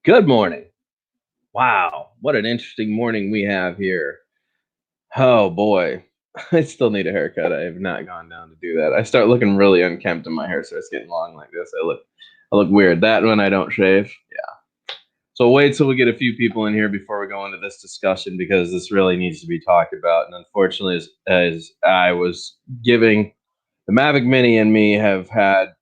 Good morning. Wow, what an interesting morning we have here. Oh boy, I still need a haircut. I have not gone down to do that. I start looking really unkempt and my hair starts getting long like this. I look weird. That when I don't shave. Yeah. So wait till we get a few people in here before we go into this discussion because this really needs to be talked about. And unfortunately, as I was giving, the Mavic Mini and me have had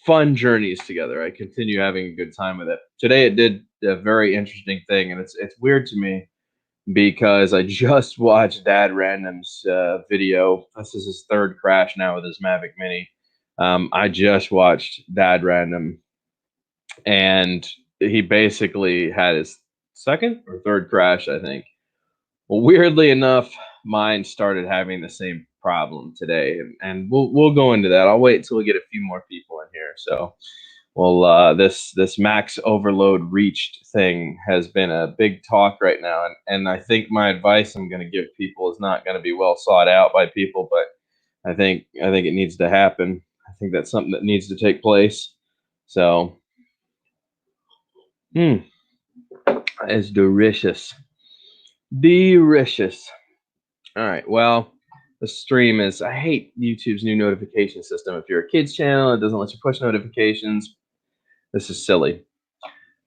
fun journeys together. I continue having a good time with it. Today it did a very interesting thing, and it's weird to me because I just watched Dad Random's video. This is his third crash now with his Mavic Mini. I just watched Dad Random, and he basically had his second or third crash, I think. Well, weirdly enough, mine started having the same problem today, and we'll go into that. I'll wait until we get a few more people in here. So, well, this max overload reached thing has been a big talk right now, and I think my advice I'm going to give people is not going to be well sought out by people, but I think it needs to happen. I think that's something that needs to take place. So, it's delicious, delicious. All right. Well, the stream is. I hate YouTube's new notification system. If you're a kids channel, it doesn't let you push notifications. This is silly.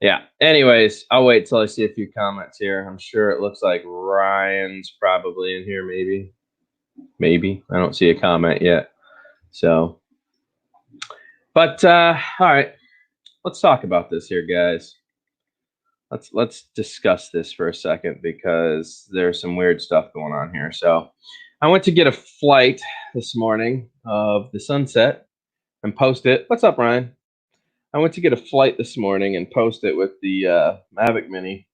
Yeah. Anyways, I'll wait till I see a few comments here. I'm sure it looks like Ryan's probably in here. Maybe. I don't see a comment yet. So, but all right. Let's talk about this here, guys. Let's discuss this for a second because there's some weird stuff going on here. So, I went to get a flight this morning of the sunset and post it. What's up, Ryan? I went to get a flight this morning and post it with the Mavic Mini.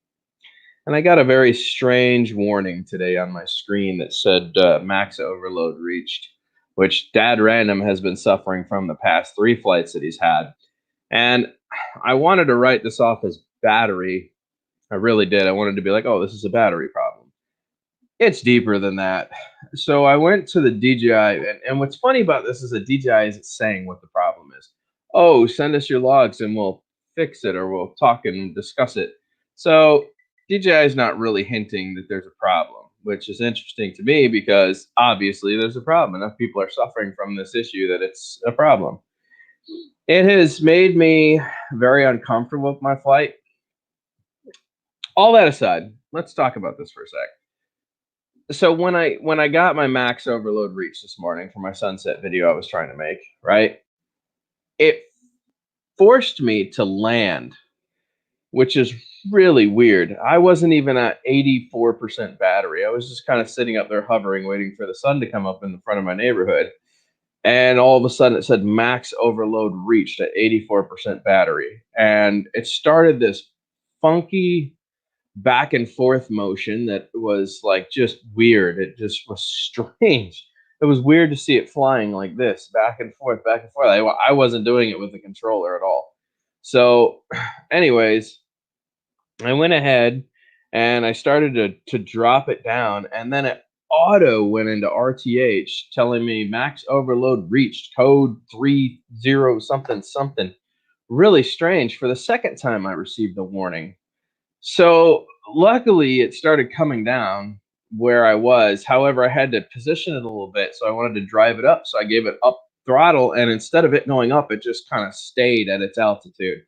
And I got a very strange warning today on my screen that said max overload reached, which Dad Random has been suffering from the past 3 flights that he's had. And I wanted to write this off as battery. I really did. I wanted to be like, oh, this is a battery problem. It's deeper than that. So I went to the DJI, and what's funny about this is the DJI isn't saying what the problem is. Oh, send us your logs and we'll fix it, or we'll talk and discuss it. So DJI is not really hinting that there's a problem, which is interesting to me because obviously there's a problem. Enough people are suffering from this issue that it's a problem. It has made me very uncomfortable with my flight. All that aside, let's talk about this for a sec. So when I got my max overload reach this morning for my sunset video I was trying to make, right? It forced me to land, which is really weird. I wasn't even at 84% battery. I was just kind of sitting up there hovering, waiting for the sun to come up in the front of my neighborhood. And all of a sudden it said max overload reached at 84% battery. And it started this funky back and forth motion that was like just weird. It just was strange. It was weird to see it flying like this, back and forth, back and forth. I wasn't doing it with the controller at all. So, anyways, I went ahead and I started to drop it down, and then it auto went into RTH telling me max overload reached, code 30 something something. Really strange. For the second time I received a warning. So luckily it started coming down where I was. However, I had to position it a little bit, so I wanted to drive it up. So I gave it up throttle, and instead of it going up, it just kind of stayed at its altitude.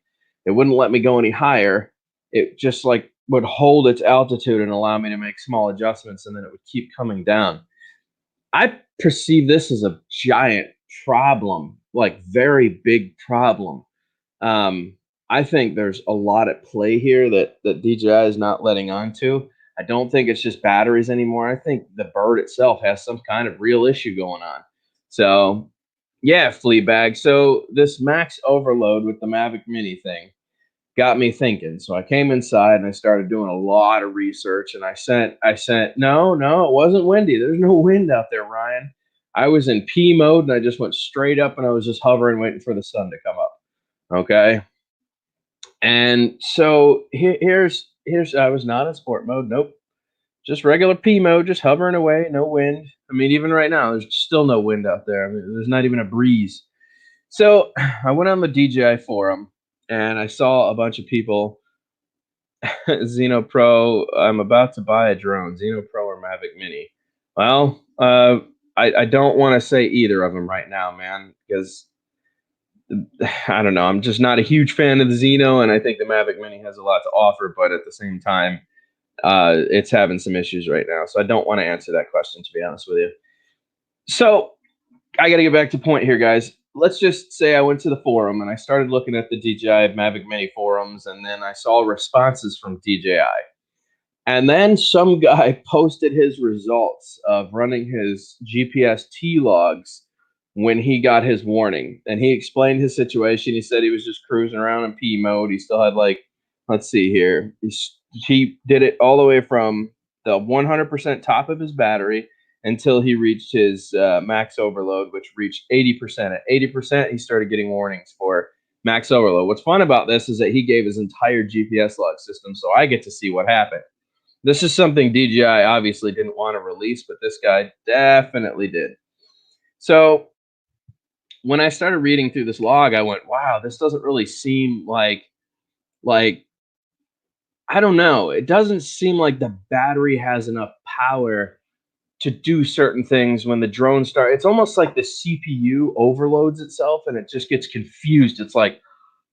It wouldn't let me go any higher. It just like would hold its altitude and allow me to make small adjustments, and then it would keep coming down. I perceive this as a giant problem, like very big problem. I think there's a lot at play here that DJI is not letting on to. I don't think it's just batteries anymore. I think the bird itself has some kind of real issue going on. So, yeah, Fleabag. So this max overload with the Mavic Mini thing got me thinking. So I came inside and I started doing a lot of research. And I sent. No, it wasn't windy. There's no wind out there, Ryan. I was in P mode and I just went straight up and I was just hovering, waiting for the sun to come up. Okay. And so here's I was not in sport mode. Nope. Just regular P mode, just hovering away, no wind. I mean, even right now, there's still no wind out there. I mean, there's not even a breeze. So I went on the DJI forum and I saw a bunch of people. Xeno Pro, I'm about to buy a drone, Xeno Pro or Mavic Mini. Well, I don't want to say either of them right now, man, because I don't know. I'm just not a huge fan of the Xeno, and I think the Mavic Mini has a lot to offer, but at the same time, it's having some issues right now. So I don't want to answer that question, to be honest with you. So I got to get back to point here, guys. Let's just say I went to the forum and I started looking at the DJI Mavic Mini forums, and then I saw responses from DJI. And then some guy posted his results of running his GPS T logs when he got his warning. And he explained his situation. He said he was just cruising around in P mode. He still had, like, let's see here. He did it all the way from the 100% top of his battery until he reached his max overload, which reached 80%. At 80%, he started getting warnings for max overload. What's fun about this is that he gave his entire GPS log system, so I get to see what happened. This is something DJI obviously didn't want to release, but this guy definitely did. So when I started reading through this log, I went, wow, this doesn't really seem like I don't know. It doesn't seem like the battery has enough power to do certain things when the drone starts. It's almost like the CPU overloads itself and it just gets confused. It's like,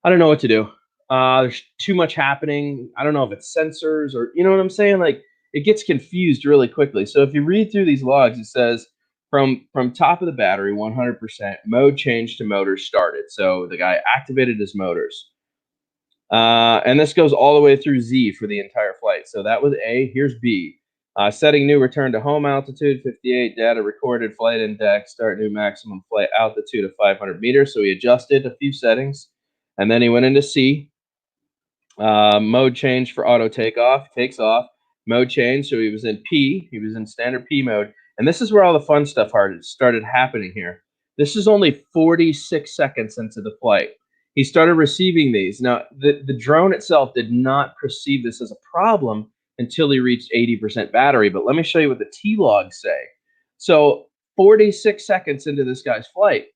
I don't know what to do. There's too much happening. I don't know if it's sensors or, you know what I'm saying? Like, it gets confused really quickly. So if you read through these logs, it says from top of the battery, 100% mode change to motors started. So the guy activated his motors. And this goes all the way through Z for the entire flight. So that was A. Here's B. Setting new return to home altitude, 58 data recorded, flight index, start new maximum flight altitude of 500 meters. So he adjusted a few settings. And then he went into C. Mode change for auto takeoff, takes off. Mode change, so he was in P. He was in standard P mode. And this is where all the fun stuff started happening here. This is only 46 seconds into the flight. He started receiving these. Now, the drone itself did not perceive this as a problem until he reached 80% battery. But let me show you what the T-logs say. So 46 seconds into this guy's flight,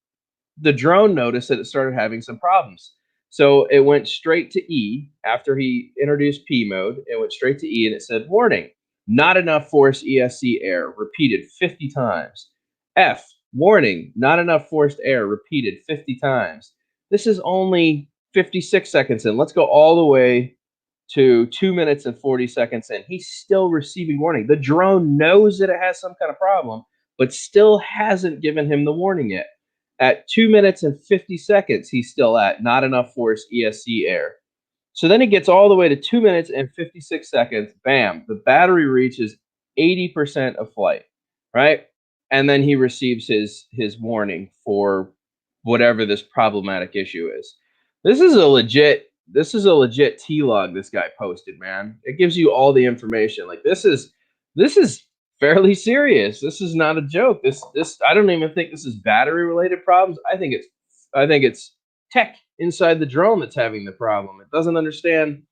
the drone noticed that it started having some problems. So it went straight to E after he introduced P mode. It went straight to E and it said, warning, not enough forced ESC air, repeated 50 times. F, warning, not enough forced air, repeated 50 times. This is only 56 seconds in. Let's go all the way to 2 minutes and 40 seconds in. He's still receiving warning. The drone knows that it has some kind of problem, but still hasn't given him the warning yet. At 2 minutes and 50 seconds, he's still at not enough forced ESC air. So then he gets all the way to 2 minutes and 56 seconds. Bam, the battery reaches 80% of flight, right? And then he receives his warning for whatever this problematic issue is. This is a legit T-log this guy posted, man. It gives you all the information. Like, this is fairly serious. This is not a joke. This I don't even think this is battery related problems. I think it's tech inside the drone that's having the problem. It doesn't understand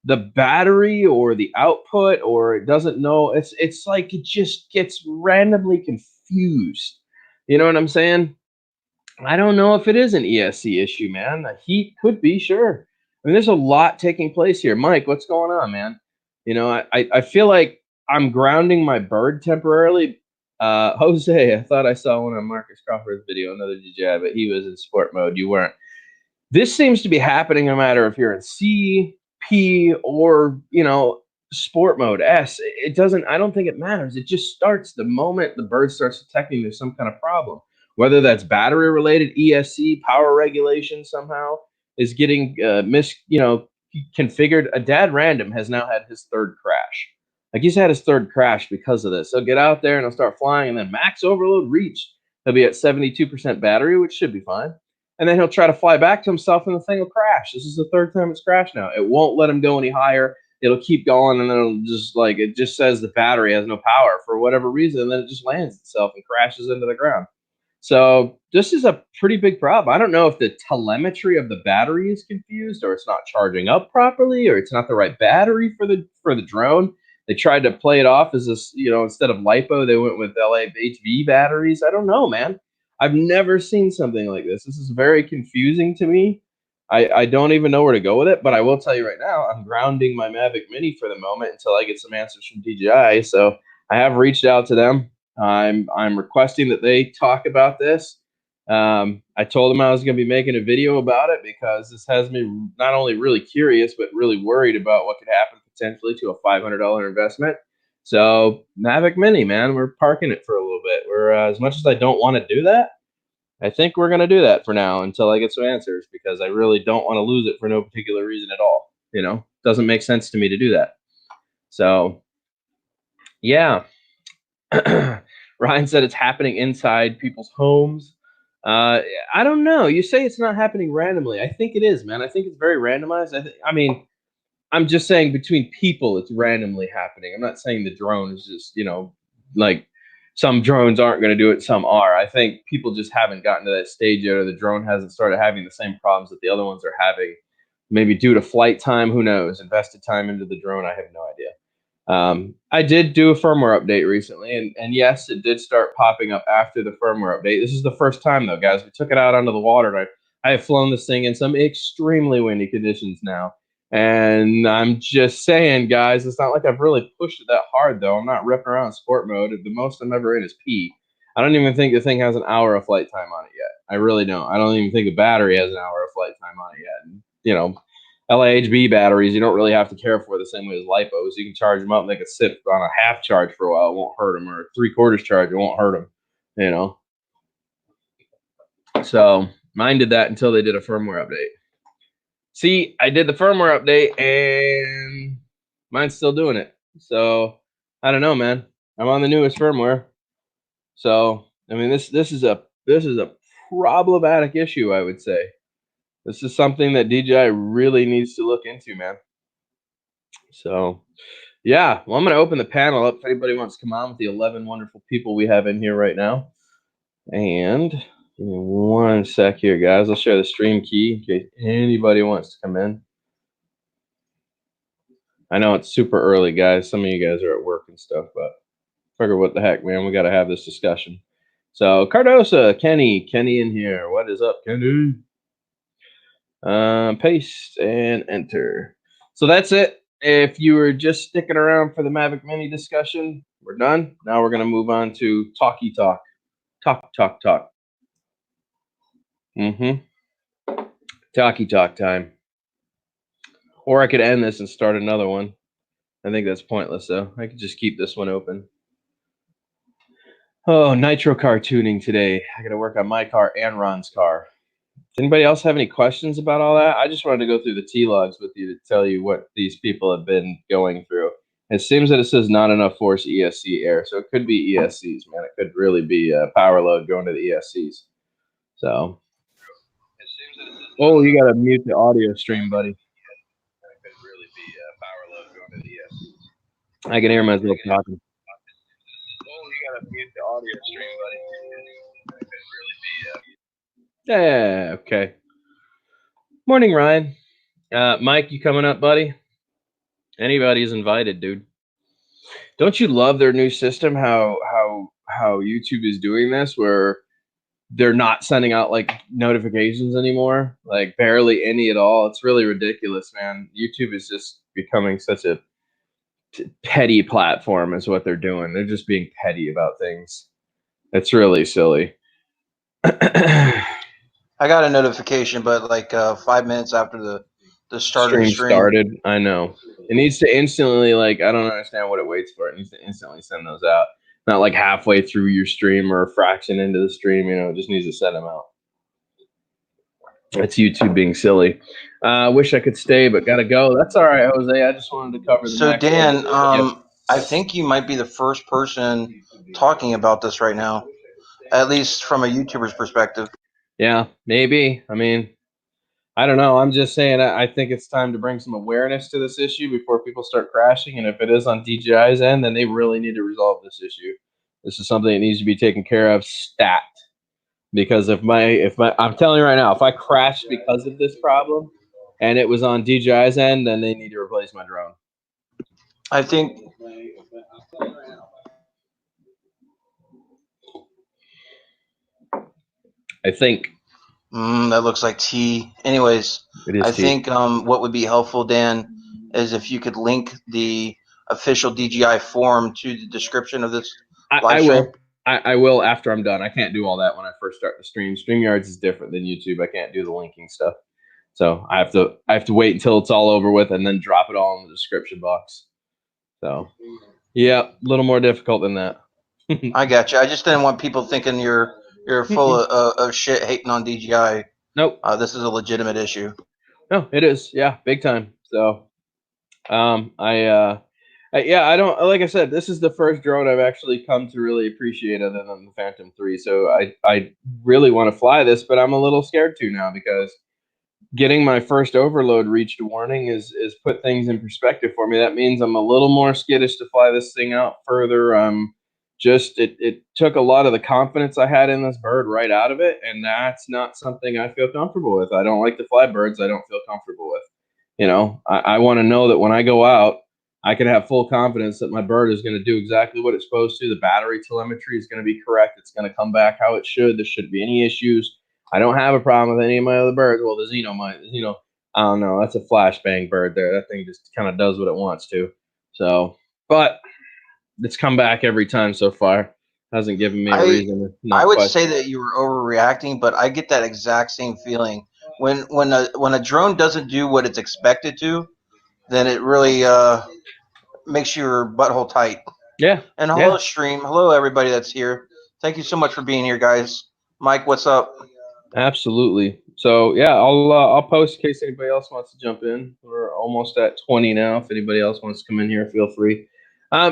the battery or the output, or it doesn't know. It's like it just gets randomly confused. You know what I'm saying? I don't know if it is an ESC issue, man. The heat could be, sure. I mean, there's a lot taking place here. Mike, what's going on, man? You know, I feel like I'm grounding my bird temporarily. Jose, I thought I saw one on Marcus Crawford's video, another DJI, but he was in sport mode. You weren't. This seems to be happening no matter if you're in C, P, or, sport mode, S. It doesn't, I don't think it matters. It just starts the moment the bird starts detecting there's some kind of problem. Whether that's battery related, ESC, power regulation somehow is getting configured. A dad random has now had his third crash. Like, he's had his third crash because of this. He'll get out there and he'll start flying, and then max overload reached. He'll be at 72% battery, which should be fine. And then he'll try to fly back to himself and the thing will crash. This is the third time it's crashed now. It won't let him go any higher. It'll keep going, and then it just says the battery has no power for whatever reason, and then it just lands itself and crashes into the ground. So this is a pretty big problem. I don't know if the telemetry of the battery is confused, or it's not charging up properly, or it's not the right battery for the drone. They tried to play it off as this, instead of LiPo, they went with LAHV batteries. I don't know, man. I've never seen something like this. This is very confusing to me. I don't even know where to go with it, but I will tell you right now, I'm grounding my Mavic Mini for the moment until I get some answers from DJI. So I have reached out to them. I'm requesting that they talk about this. I told them I was going to be making a video about it because this has me not only really curious, but really worried about what could happen potentially to a $500 investment. So Mavic Mini, man, we're parking it for a little bit. We're as much as I don't want to do that, I think we're going to do that for now until I get some answers because I really don't want to lose it for no particular reason at all. You know, doesn't make sense to me to do that. So, yeah. Ryan said it's happening inside people's homes. I don't know. You say it's not happening randomly. I think it is, man. I think it's very randomized. I mean, I'm just saying between people, it's randomly happening. I'm not saying the drone is just, like some drones aren't going to do it, some are. I think people just haven't gotten to that stage yet, or the drone hasn't started having the same problems that the other ones are having. Maybe due to flight time, who knows? Invested time into the drone, I have no idea. I did do a firmware update recently, and yes, it did start popping up after the firmware update. This is the first time, though, guys. We took it out onto the water, and I have flown this thing in some extremely windy conditions now. And I'm just saying, guys, it's not like I've really pushed it that hard, though. I'm not ripping around sport mode. The most I'm ever in is P. I don't even think the thing has an hour of flight time on it yet. I really don't. I don't even think the battery has an hour of flight time on it yet. And, LAHB batteries, you don't really have to care for the same way as LiPos. You can charge them up and they can sit on a half charge for a while. It won't hurt them. Or a 3/4 charge, it won't hurt them, So mine did that until they did a firmware update. See, I did the firmware update and mine's still doing it. So I don't know, man. I'm on the newest firmware. So I mean, this is a problematic issue, I would say. This is something that DJI really needs to look into, man. So yeah, well, I'm going to open the panel up if anybody wants to come on with the 11 wonderful people we have in here right now. And give me one sec here, guys. I'll share the stream key in case anybody wants to come in. I know it's super early, guys. Some of you guys are at work and stuff, but figure what the heck, man. We got to have this discussion. So Cardosa, Kenny in here. What is up, Kenny? Paste and enter. So that's it. If you were just sticking around for the Mavic Mini discussion, we're done. Now we're going to move on to talky talk. Talk. Talky talk time. Or I could end this and start another one. I think that's pointless, though. I could just keep this one open. Oh, nitro car tuning today. I got to work on my car and Ron's car. Does anybody else have any questions about all that? I just wanted to go through the T-logs with you to tell you what these people have been going through. It seems that it says not enough force ESC air, so it could be ESCs, man. It could really be a power load going to the ESCs. So, oh, you got to mute the audio stream, buddy. It could really be a power load going to the ESCs. I can hear myself talking. Oh, you got to mute the audio stream, buddy. It could really be yeah, okay. Morning, Ryan. Mike, you coming up, buddy? Anybody's invited, dude. Don't you love their new system? How YouTube is doing this, where they're not sending out like notifications anymore, like barely any at all. It's really ridiculous, man. YouTube is just becoming such a petty platform, is what they're doing. They're just being petty about things. It's really silly. I got a notification, but like 5 minutes after the start of the stream started. I know. It needs to instantly, like, I don't understand what it waits for. It needs to instantly send those out. Not like halfway through your stream or a fraction into the stream, it just needs to send them out. That's YouTube being silly. Wish I could stay, but gotta go. That's all right, Jose. I just wanted to cover the So Dan, Yep. I think you might be the first person talking about this right now, at least from a YouTuber's perspective. Yeah, maybe. I mean, I don't know. I'm just saying I think it's time to bring some awareness to this issue before people start crashing. And if it is on DJI's end, then they really need to resolve this issue. This is something that needs to be taken care of stat. Because if I'm telling you right now, if I crashed because of this problem and it was on DJI's end, then they need to replace my drone. I think I think. That looks like T. Anyways, It is I T. think what would be helpful, Dan, is if you could link the official DJI forum to the description of this live I stream. will. I will after I'm done. I can't do all that when I first start the stream. StreamYards is different than YouTube. I can't do the linking stuff. So I have to wait until it's all over with and then drop it all in the description box. So yeah, a little more difficult than that. I got you. I just didn't want people thinking you're full of shit hating on DJI. Nope. This is a legitimate issue. No, it is. Yeah, big time. So I don't, like I said, this is the first drone I've actually come to really appreciate other than the Phantom 3. So I really want to fly this, but I'm a little scared to now because getting my first overload reached warning is put things in perspective for me. That means I'm a little more skittish to fly this thing out further. Just it took a lot of the confidence I had in this bird right out of it, and that's not something I feel comfortable with. I don't like to fly birds I don't feel comfortable with. I want to know that when I go out, I can have full confidence that my bird is going to do exactly what it's supposed to. The battery telemetry is going to be correct. It's going to come back how it should. There shouldn't be any issues. I don't have a problem with any of my other birds. Well, the Xeno, I don't know. That's a flashbang bird there. That thing just kind of does what it wants to. So, but it's come back every time so far. Hasn't given me a reason to not I would question. say that you were overreacting, but I get that exact same feeling when a drone doesn't do what it's expected to, then it really makes your butthole tight. Yeah. And hello, stream. Hello, everybody that's here. Thank you so much for being here, guys. Mike, what's up? Absolutely. So yeah, I'll post in case anybody else wants to jump in. We're almost at 20 now. If anybody else wants to come in here, feel free.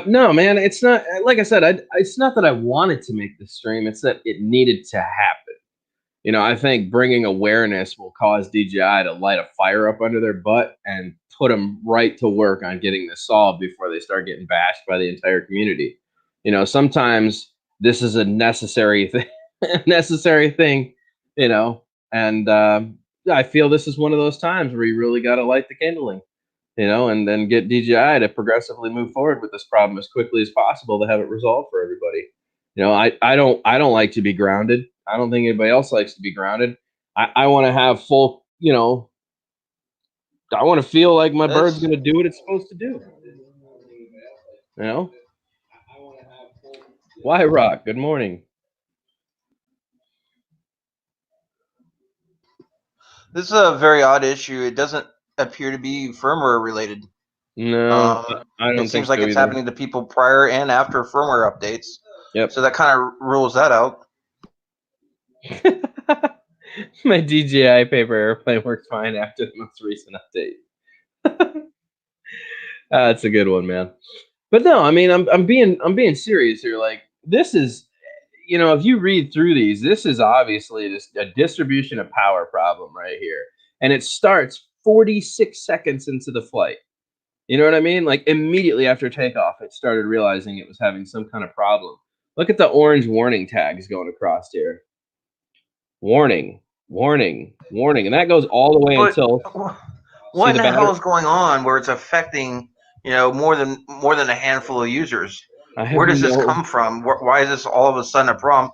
No, man, it's not like I said. It's not that I wanted to make this stream. It's that it needed to happen. I think bringing awareness will cause DJI to light a fire up under their butt and put them right to work on getting this solved before they start getting bashed by the entire community. Sometimes this is a necessary thing, necessary thing, and I feel this is one of those times where you really got to light the kindling, and then get DJI to progressively move forward with this problem as quickly as possible to have it resolved for everybody. I don't like to be grounded. I don't think anybody else likes to be grounded. I want to have full, I want to feel like my bird's going to do what it's supposed to do. Why Rock? Good morning. This is a very odd issue. It doesn't appear to be firmware related. No, I don't think it seems like so it's either. happening to people prior and after firmware updates. Yep. So that kind of rules that out. My DJI paper airplane worked fine after the most recent update. That's a good one, man. But no, I mean, I'm being serious here. Like, this is, if you read through these, this is obviously just a distribution of power problem right here, and it starts 46 seconds into the flight. You know what I mean? Like, immediately after takeoff, it started realizing it was having some kind of problem. Look at the orange warning tags going across here. Warning, warning, warning, and that goes all the way until. What in the hell is going on where it's affecting more than a handful of users? Where does this come from? Why is this all of a sudden a problem?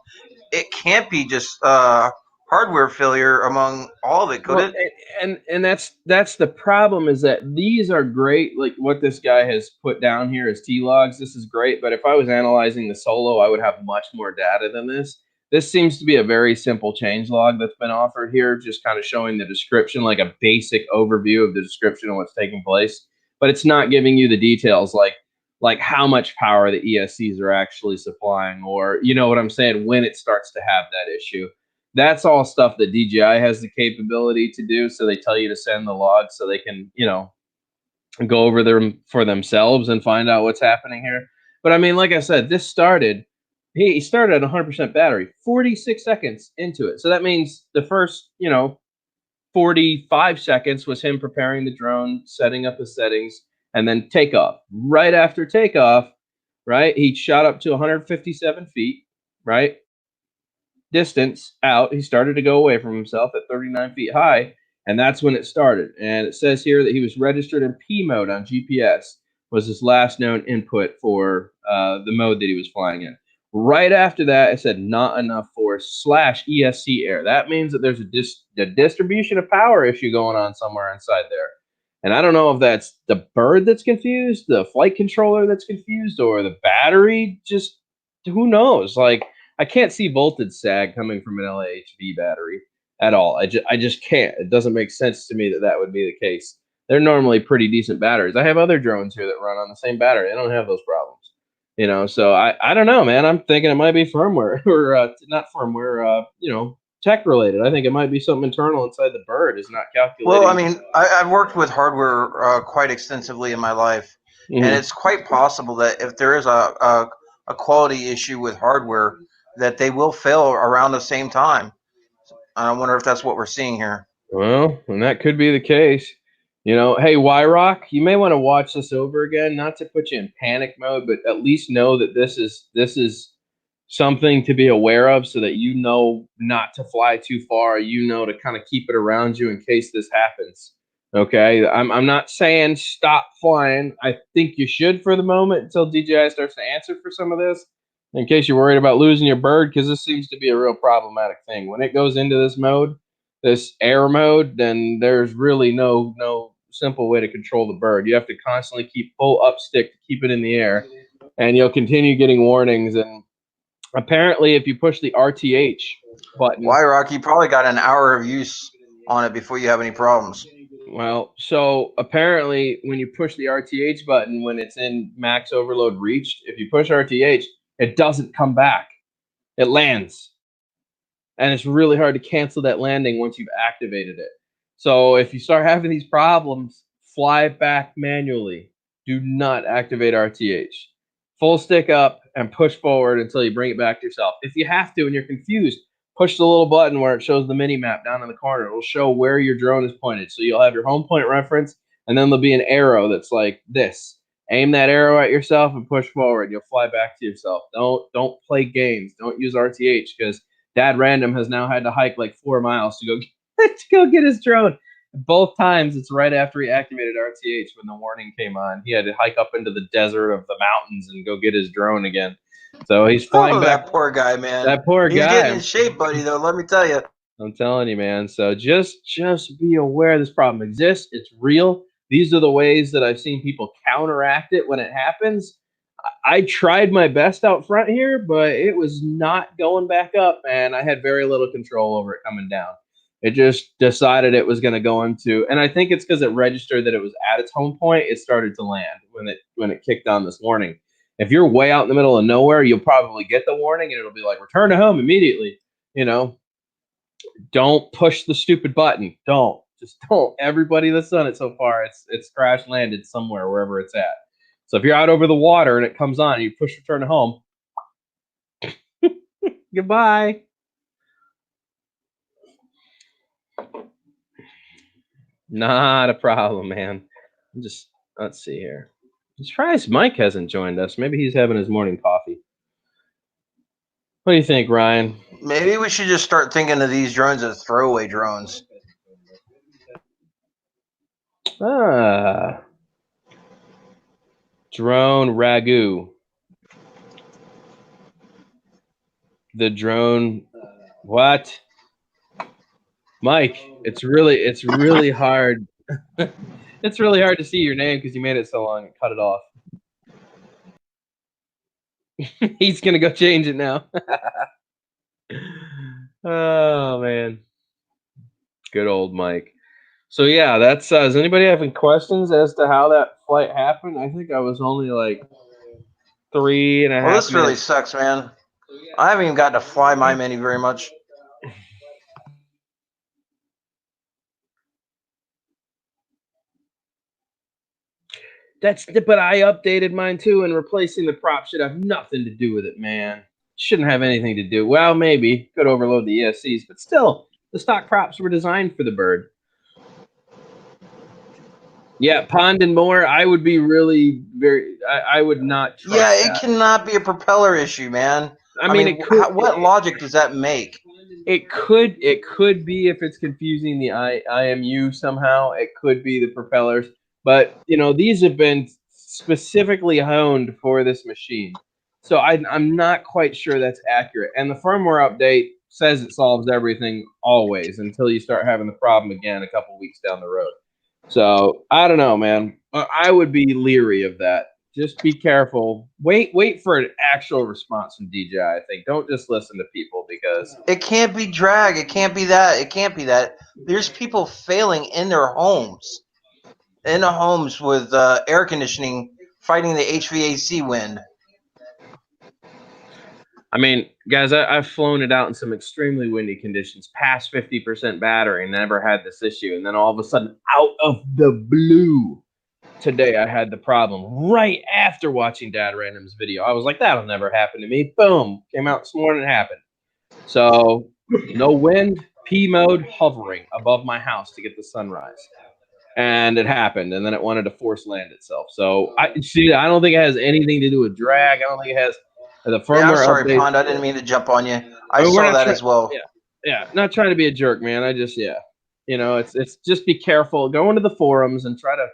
It can't be just hardware failure among all of it, could it? And that's the problem, is that these are great. Like what this guy has put down here as T-logs, this is great. But if I was analyzing the solo, I would have much more data than this. This seems to be a very simple change log that's been offered here, just kind of showing the description, like a basic overview of the description of what's taking place. But it's not giving you the details like how much power the ESCs are actually supplying, or you know what I'm saying, when it starts to have that issue. That's all stuff that DJI has the capability to do. So they tell you to send the logs so they can, go over them for themselves and find out what's happening here. But I mean, like I said, this started, he started at 100% battery, 46 seconds into it. So that means the first, 45 seconds was him preparing the drone, setting up the settings, and then takeoff. Right after takeoff, right, he shot up to 157 feet, right? Distance out, he started to go away from himself at 39 feet high, and that's when it started. And it says here that he was registered in P mode on GPS, was his last known input for the mode that he was flying in. Right after that, it said not enough force / ESC error. That means that there's a distribution of power issue going on somewhere inside there. And I don't know if that's the bird that's confused, the flight controller that's confused, or the battery. Just who knows? Like, I can't see voltage sag coming from an LAHV battery at all. I just can't. It doesn't make sense to me that that would be the case. They're normally pretty decent batteries. I have other drones here that run on the same battery. They don't have those problems. So I don't know, man. I'm thinking it might be firmware or not firmware, tech related. I think it might be something internal inside the bird is not calculating. Well, I mean, I've worked with hardware quite extensively in my life, and it's quite possible that if there is a quality issue with hardware, that they will fail around the same time. I wonder if that's what we're seeing here. Well, and that could be the case. Hey, Y-Rock, you may want to watch this over again, not to put you in panic mode, but at least know that this is something to be aware of so that not to fly too far, to kind of keep it around you in case this happens. Okay? I'm not saying stop flying. I think you should for the moment until DJI starts to answer for some of this, in case you're worried about losing your bird, because this seems to be a real problematic thing. When it goes into this mode, this air mode, then there's really no simple way to control the bird. You have to constantly keep full up stick to keep it in the air, and you'll continue getting warnings. And apparently, if you push the RTH button, Y-Rock, you probably got an hour of use on it before you have any problems. Well, so apparently, when you push the RTH button when it's in max overload reached, if you push RTH, it doesn't come back. It lands. And it's really hard to cancel that landing once you've activated it. So if you start having these problems, fly back manually. Do not activate RTH. Full stick up and push forward until you bring it back to yourself. If you have to and you're confused, push the little button where it shows the mini map down in the corner. It will show where your drone is pointed. So you'll have your home point reference, and then there'll be an arrow that's like this. Aim that arrow at yourself and push forward. You'll fly back to yourself. Don't play games. Don't use RTH, because Dad Random has now had to hike like 4 miles to go get his drone. Both times it's right after he activated RTH when the warning came on. He had to hike up into the desert of the mountains and go get his drone again. So he's flying back. That poor guy, man. That poor guy. He's getting in shape, buddy, though, let me tell you. I'm telling you, man. So just be aware this problem exists. It's real. These are the ways that I've seen people counteract it when it happens. I tried my best out front here, but it was not going back up, and I had very little control over it coming down. It just decided it was going to go into, and I think it's because it registered that it was at its home point. It started to land when it kicked on this warning. If you're way out in the middle of nowhere, you'll probably get the warning, and it'll be like, return to home immediately. Don't push the stupid button. Just don't. Everybody that's done it so far, it's crash landed somewhere, wherever it's at. So if you're out over the water and it comes on and you push return to home, goodbye. Not a problem, man. Let's see here. I'm surprised Mike hasn't joined us. Maybe he's having his morning coffee. What do you think, Ryan? Maybe we should just start thinking of these drones as throwaway drones. Drone ragu. The drone. What? Mike, it's really hard. It's really hard to see your name because you made it so long and cut it off. He's going to go change it now. Oh, man. Good old Mike. So, yeah, that's. Does anybody have any questions as to how that flight happened? I think I was only like 3.5 minutes. Well, this really sucks, man. I haven't even gotten to fly my Mini very much. But I updated mine too, and replacing the prop should have nothing to do with it, man. Shouldn't have anything to do. Well, maybe could overload the ESCs, but still, the stock props were designed for the bird. Yeah, Pond and Moore, I would be really I would not trust that. It cannot be a propeller issue, man. I mean it could, what logic does that make? It could be if it's confusing the IMU somehow. It could be the propellers. But, these have been specifically honed for this machine. So I'm not quite sure that's accurate. And the firmware update says it solves everything always until you start having the problem again a couple weeks down the road. So I don't know, man. I would be leery of that. Just be careful. Wait for an actual response from DJI. I think don't just listen to people because it can't be drag. It can't be that. It can't be that. There's people failing in their homes, with air conditioning fighting the HVAC wind. I mean, guys, I've flown it out in some extremely windy conditions, past 50% battery, and never had this issue. And then all of a sudden, out of the blue, today I had the problem right after watching Dad Random's video. I was like, that'll never happen to me. Boom, came out this morning, it happened. So no wind, P mode, hovering above my house to get the sunrise. And it happened, and then it wanted to force land itself. So I don't think it has anything to do with drag. I don't think it has the firmware. Yeah, I'm sorry, update. Pond. I didn't mean to jump on you. I saw that as well. Yeah, not trying to be a jerk, man. I just it's just be careful. Go into the forums and try to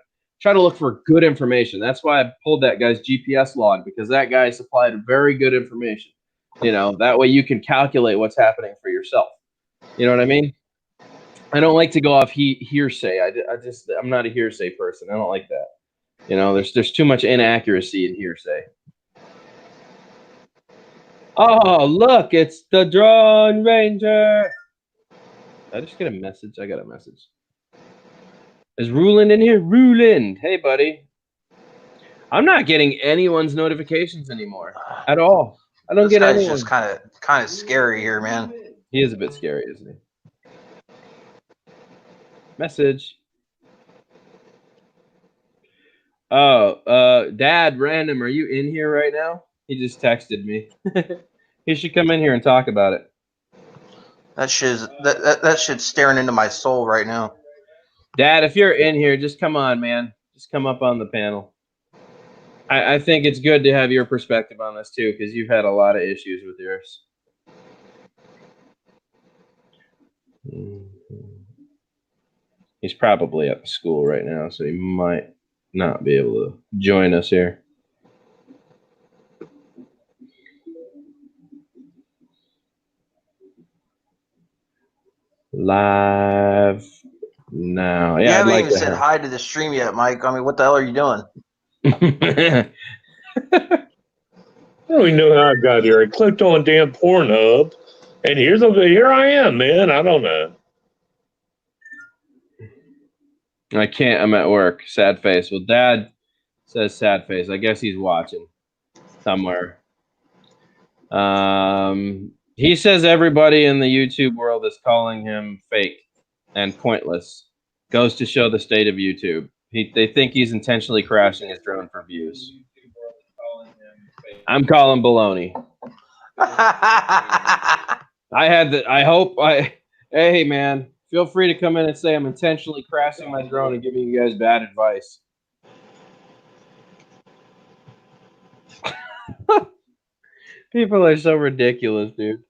look for good information. That's why I pulled that guy's GPS log, because that guy supplied very good information. That way you can calculate what's happening for yourself. You know what I mean? I don't like to go off hearsay. I'm not a hearsay person. I don't like that. There's too much inaccuracy in hearsay. Oh, look, it's the Drone Ranger. Did I just get a message? I got a message. Is Ruland in here? Ruland. Hey, buddy. I'm not getting anyone's notifications anymore at all. I don't get anyone. This guy's just kind of scary here, man. He is a bit scary, isn't he? Message. Oh, Dad Random, are you in here right now? He just texted me. He should come in here and talk about it. That shit's staring into my soul right now. Dad, if you're in here, just come on, man. Just come up on the panel. I think it's good to have your perspective on this too, because you've had a lot of issues with yours. He's probably at the school right now, so he might not be able to join us here. Live now. Yeah, you haven't even said hi to the stream yet, Mike. I mean, what the hell are you doing? I don't even know how I got here. I clicked on damn Pornhub, and here I am, man. I don't know. I can't. I'm at work. Sad face. Well, Dad says sad face. I guess he's watching somewhere. He says everybody in the YouTube world is calling him fake and pointless. Goes to show the state of YouTube. They think he's intentionally crashing his drone for views. I'm calling baloney. Hey, man, feel free to come in and say I'm intentionally crashing my drone and giving you guys bad advice. People are so ridiculous, dude.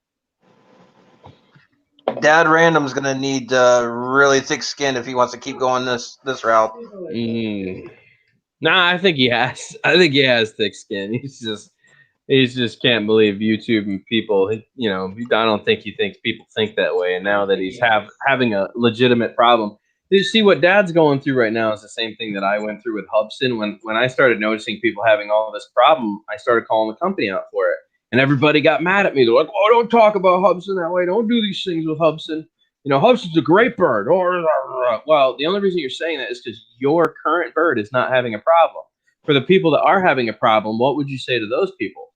Dad Random's gonna need really thick skin if he wants to keep going this route. Nah, I think he has. I think he has thick skin. He just can't believe YouTube and people. I don't think he thinks people think that way. And now that he's having a legitimate problem, you see what Dad's going through right now is the same thing that I went through with Hubson. When I started noticing people having all this problem, I started calling the company out for it. And everybody got mad at me. They're like, "Oh, don't talk about Hubson that way. Don't do these things with Hubson. Hubson's a great bird." Well, the only reason you're saying that is because your current bird is not having a problem. For the people that are having a problem, what would you say to those people?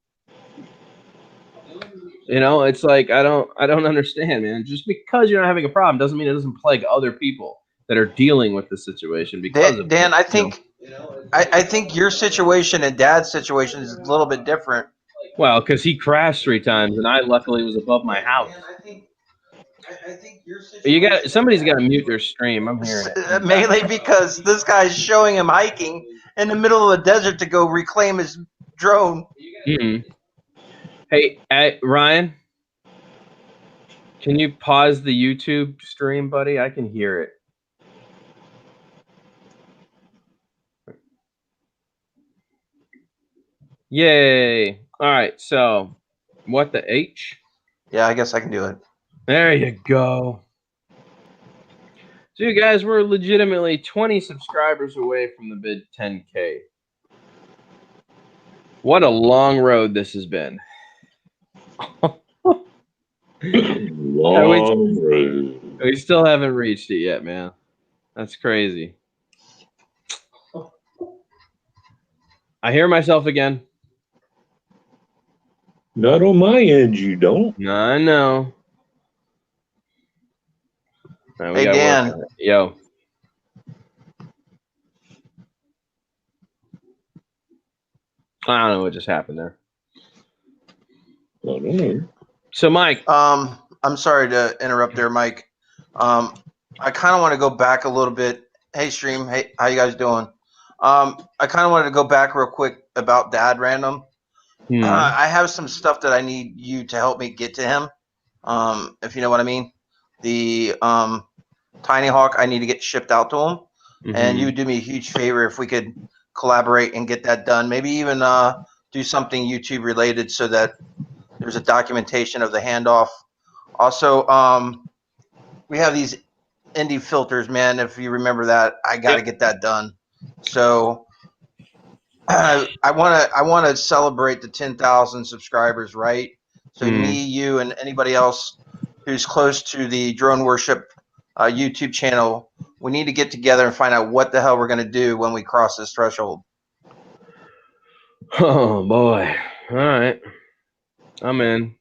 It's like I don't understand, man. Just because you're not having a problem doesn't mean it doesn't plague other people that are dealing with the situation. Because Dan, I think your situation and Dad's situation is a little bit different. Well, because he crashed 3 times, and I luckily was above my house. I think your situation. Somebody's got to mute their stream. I'm hearing it. Mainly because this guy's showing him hiking in the middle of the desert to go reclaim his drone. Mm-hmm. Hey, Ryan, can you pause the YouTube stream, buddy? I can hear it. Yay. All right, so what the H? Yeah, I guess I can do it. There you go. So you guys were legitimately 20 subscribers away from the bid 10K. What a long road this has been. Long road. We still haven't reached it yet, man. That's crazy. I hear myself again. Not on my end, you don't. I know. Right, Hey, Dan. Yo. I don't know what just happened there. I don't know. So, Mike. I'm sorry to interrupt there, Mike. I kind of want to go back a little bit. Hey, stream. Hey, how you guys doing? I kind of wanted to go back real quick about Dad Random. I have some stuff that I need you to help me get to him, if you know what I mean. The Tiny Hawk, I need to get shipped out to him, and you would do me a huge favor if we could collaborate and get that done. Maybe even do something YouTube related so that there's a documentation of the handoff. Also, we have these indie filters, man. If you remember that, I got to get that done. So I want to celebrate the 10,000 subscribers, right? So me, you, and anybody else who's close to the Drone Worship YouTube channel, we need to get together and find out what the hell we're going to do when we cross this threshold. Oh boy! All right, I'm in.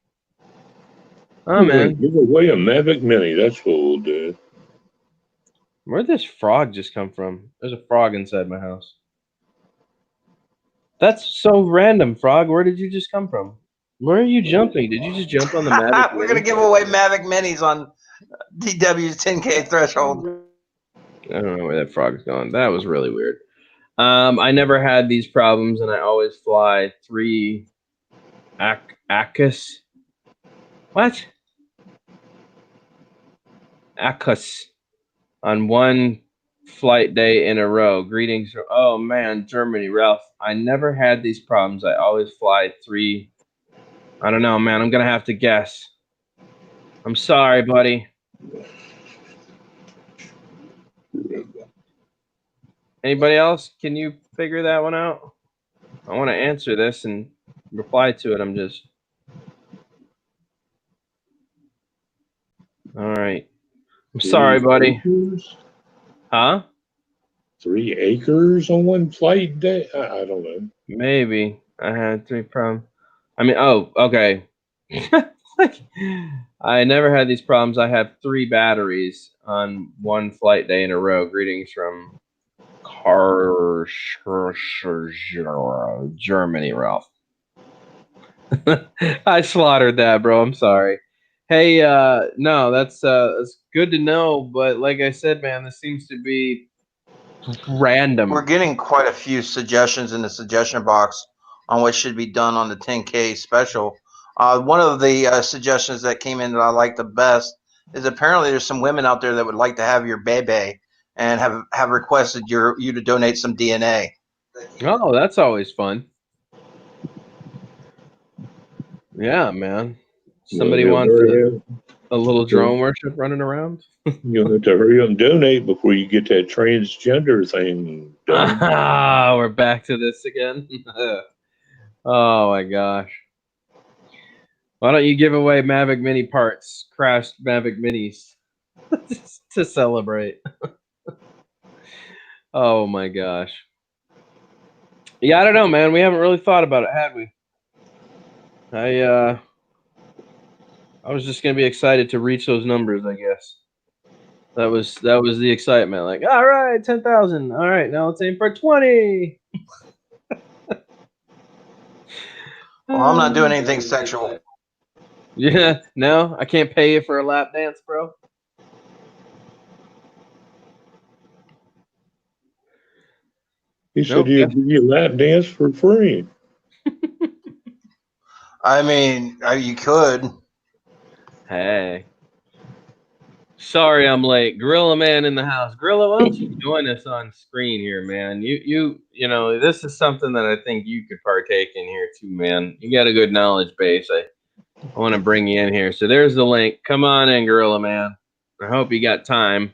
Give away a Mavic Mini. That's what we'll do. Where'd this frog just come from? There's a frog inside my house. That's so random, frog. Where did you just come from? Where are you jumping? Did you just jump on the Mavic Mini? We're going to give away Mavic Minis on DW's 10K threshold. I don't know where that frog's going. That was really weird. I never had these problems, and I always fly 3 ACUS. What? ACUS on one flight day in a row. Greetings. Oh, man, Germany, Ralph. I never had these problems. I always fly 3. I don't know, man. I'm going to have to guess. I'm sorry, buddy. Anybody else? Can you figure that one out? I want to answer this and reply to it. I'm just... All right. I'm sorry, buddy. Acres? Huh? 3 acres on one flight day? I don't know. Maybe. I had 3 problems. I mean, oh, okay. I never had these problems. I have 3 batteries on one flight day in a row. Greetings from Germany, Ralph. I slaughtered that, bro. I'm sorry. Hey, no, that's good to know. But like I said, man, this seems to be random. We're getting quite a few suggestions in the suggestion box on what should be done on the 10K special. One of the suggestions that came in that I like the best is apparently there's some women out there that would like to have your baby and have requested you to donate some DNA. Oh, that's always fun. Yeah, man. Somebody wants a little drone worship running around. You'll have to hurry up and donate before you get that transgender thing done. We're back to this again. Oh my gosh. Why don't you give away Mavic Mini parts, crashed Mavic Minis, to celebrate? Oh my gosh. Yeah, I don't know, man. We haven't really thought about it, had we? I was just gonna be excited to reach those numbers, I guess. That was the excitement. Like, all right, 10,000. All right, now let's aim for 20. Well, I'm not doing anything sexual. Yeah, no, I can't pay you for a lap dance, bro. He said he'd give you a lap dance for free. I mean, you could. Hey. Sorry, I'm late. Gorilla Man in the house. Gorilla, why don't you join us on screen here, man? You know, this is something that I think you could partake in here too, man. You got a good knowledge base. I want to bring you in here. So there's the link. Come on in, Gorilla Man. I hope you got time.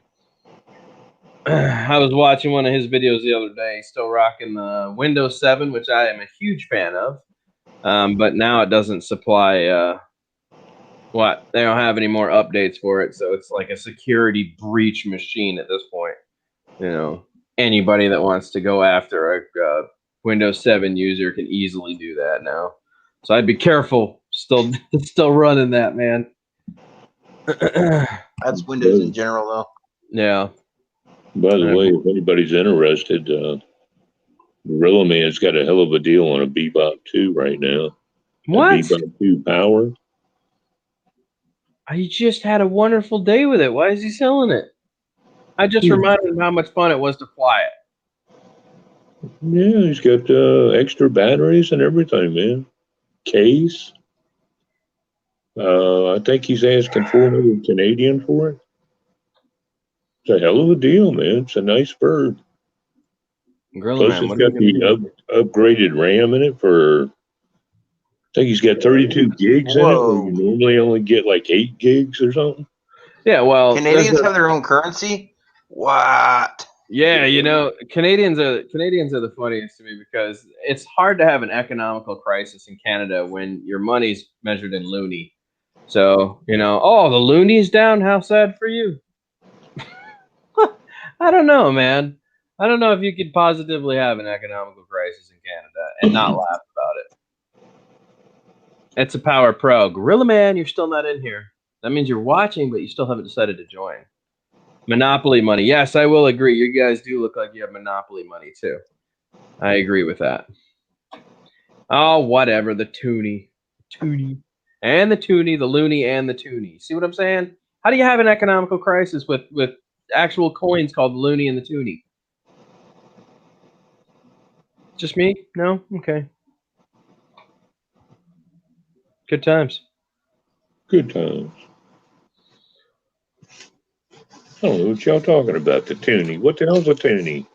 I was watching one of his videos the other day. Still rocking the Windows 7, which I am a huge fan of. But now it doesn't supply they don't have any more updates for it, so it's like a security breach machine at this point. You know, anybody that wants to go after a Windows 7 user can easily do that now. So I'd be careful. Still running that, man. That's Windows in general, though. Yeah. By the way, if anybody's interested, Gorilla Man's got a hell of a deal on a Bebop 2 right now. What? A Bebop 2 Power. I just had a wonderful day with it. Why is he selling it? I just reminded him how much fun it was to fly it. Yeah, he's got extra batteries and everything, man. Case. I think he's asking $400 Canadian for it. It's a hell of a deal, man. It's a nice bird. Gorilla Plus, Man, it's got the upgraded RAM in it for. I think he's got 32 gigs in it, where you normally only get like 8 gigs or something. Yeah, well, Canadians have their own currency. What? Yeah, you know, Canadians are the funniest to me because it's hard to have an economical crisis in Canada when your money's measured in loonie. So, you know, oh, the loonie's down. How sad for you. I don't know, man. I don't know if you could positively have an economical crisis in Canada and not laugh about it. It's a Power Pro. Gorilla Man, you're still not in here. That means you're watching, but you still haven't decided to join. Monopoly money. Yes, I will agree. You guys do look like you have Monopoly money, too. I agree with that. Oh, whatever. The toonie. And the toonie, the loony, and the toonie. See what I'm saying? How do you have an economical crisis with actual coins called the loony and the toonie? Just me? No? Okay. Good times. Good times. I don't know what y'all talking about, the toonie. What the hell's a toonie?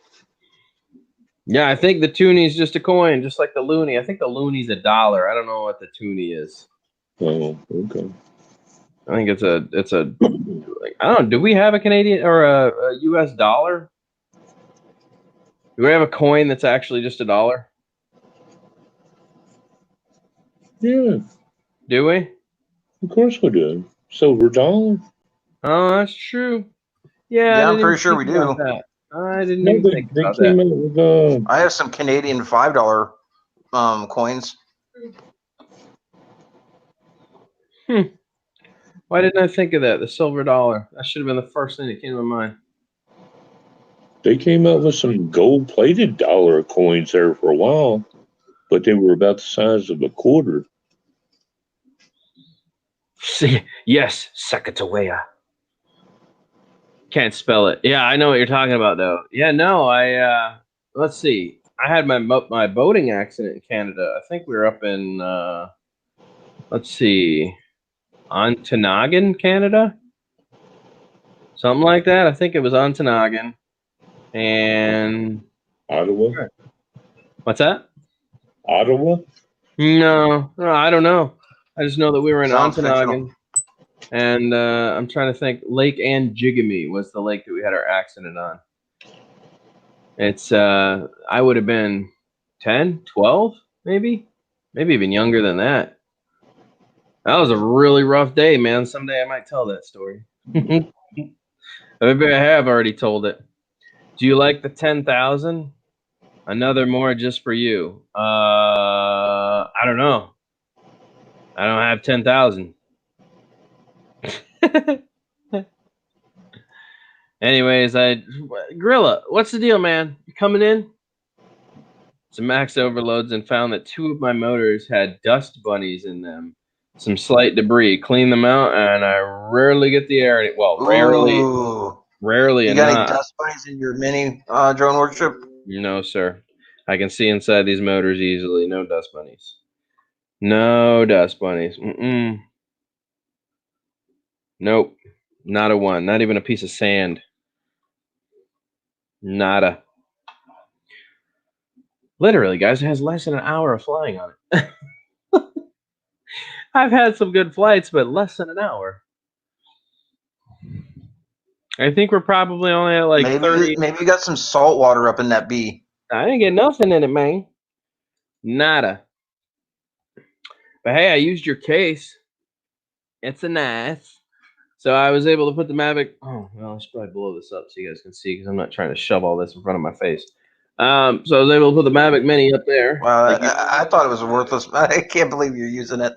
Yeah, I think the toonie is just a coin, just like the loony. I think the loony's $1. I don't know what the toonie is. Oh, okay. I think it's a I don't know. Do we have a Canadian or a US dollar? Do we have a coin that's actually just $1? Yeah. Do we? Of course we do. Silver dollar. Oh, that's true. Yeah, I'm pretty sure we do. That. I didn't even think about that. With, I have some Canadian $5 coins. Why didn't I think of that? The silver dollar. That should have been the first thing that came to my mind. They came out with some gold-plated dollar coins there for a while, but they were about the size of a quarter. Yes, Sacagawea. Can't spell it. Yeah, I know what you're talking about, though. Yeah, no, let's see. I had my boating accident in Canada. I think we were up in, let's see, Ontonagon, Canada? Something like that. I think it was Ontonagon. And Ottawa? What's that? Ottawa? No, I don't know. I just know that we were in Ontonagon. And I'm trying to think. Lake Anjigami was the lake that we had our accident on. It's I would have been 10, 12, maybe even younger than that. That was a really rough day, man. Someday I might tell that story. Maybe I have already told it. Do you like the 10,000? Another more just for you. I don't know. I don't have 10,000. Anyways, Gorilla, what's the deal, man? You coming in? Some max overloads and found that 2 of my motors had dust bunnies in them. Some slight debris. Clean them out, and I rarely get the air. Well, rarely you got any dust bunnies in your mini drone worship? No, sir. I can see inside these motors easily. No dust bunnies. No dust bunnies. Nope. Not a one. Not even a piece of sand. Nada. Literally, guys, it has less than an hour of flying on it. I've had some good flights, but less than an hour. I think we're probably only at like 30. Maybe you got some salt water up in that bee. I didn't get nothing in it, man. Nada. But hey, I used your case. It's a nice. So I was able to put the Mavic. Oh, well, I should probably blow this up so you guys can see because I'm not trying to shove all this in front of my face. So I was able to put the Mavic Mini up there. Well, I thought it was worthless. I can't believe you're using it.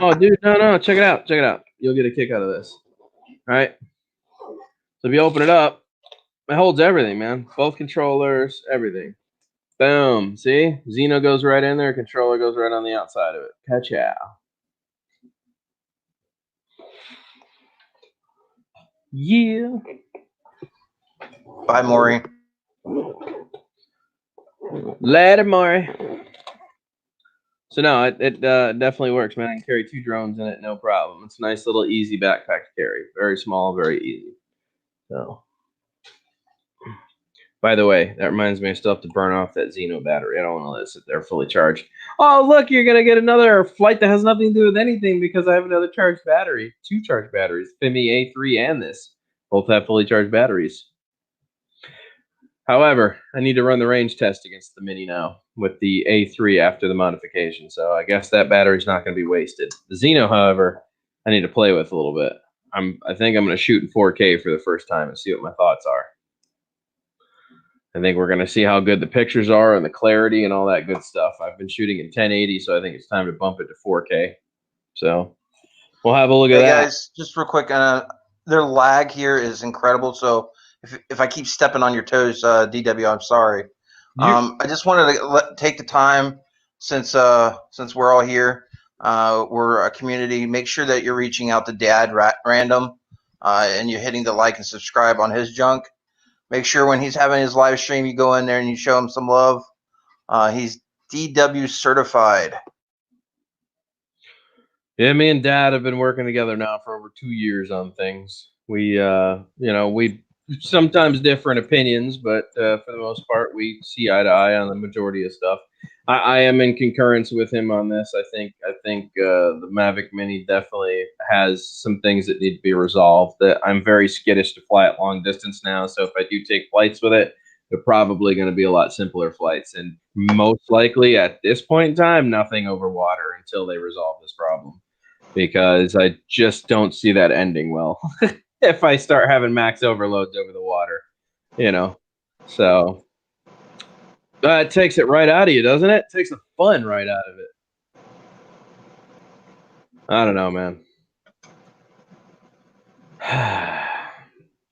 Oh, dude, no, check it out. Check it out. You'll get a kick out of this. All right. So if you open it up, it holds everything, man. Both controllers, everything. Boom. See? Xeno goes right in there. Controller goes right on the outside of it. Ka-chow. Yeah. Bye, Maury. Later, Maury. So no, it definitely works, man. I can carry 2 drones in it, no problem. It's a nice little easy backpack to carry. Very small, very easy. So, by the way, that reminds me, I still have to burn off that Xeno battery. I don't want to let it sit there fully charged. Oh, look, you're gonna get another flight that has nothing to do with anything because I have another charged battery. 2 charged batteries, FIMI A3 and this. Both have fully charged batteries. However, I need to run the range test against the Mini now with the A3 after the modification. So I guess that battery's not going to be wasted. The Xeno, however, I need to play with a little bit. I think I'm going to shoot in 4K for the first time and see what my thoughts are. I think we're going to see how good the pictures are and the clarity and all that good stuff. I've been shooting in 1080, so I think it's time to bump it to 4K. So we'll have a look at that. Hey guys, just real quick, their lag here is incredible. So if I keep stepping on your toes, DW, I'm sorry. I just wanted to take the time, since we're all here, we're a community. Make sure that you're reaching out to Dad Random, and you're hitting the like and subscribe on his junk. Make sure when he's having his live stream, you go in there and you show him some love. He's DW certified. Yeah, me and Dad have been working together now for over 2 years on things. We, we sometimes different opinions, but for the most part, we see eye to eye on the majority of stuff. I am in concurrence with him on this. I think the Mavic Mini definitely has some things that need to be resolved. That I'm very skittish to fly at long distance now, so if I do take flights with it, they're probably going to be a lot simpler flights, and most likely at this point in time, nothing over water until they resolve this problem, because I just don't see that ending well. If I start having max overloads over the water, so it takes it right out of you, doesn't it? It takes the fun right out of it. I don't know, man.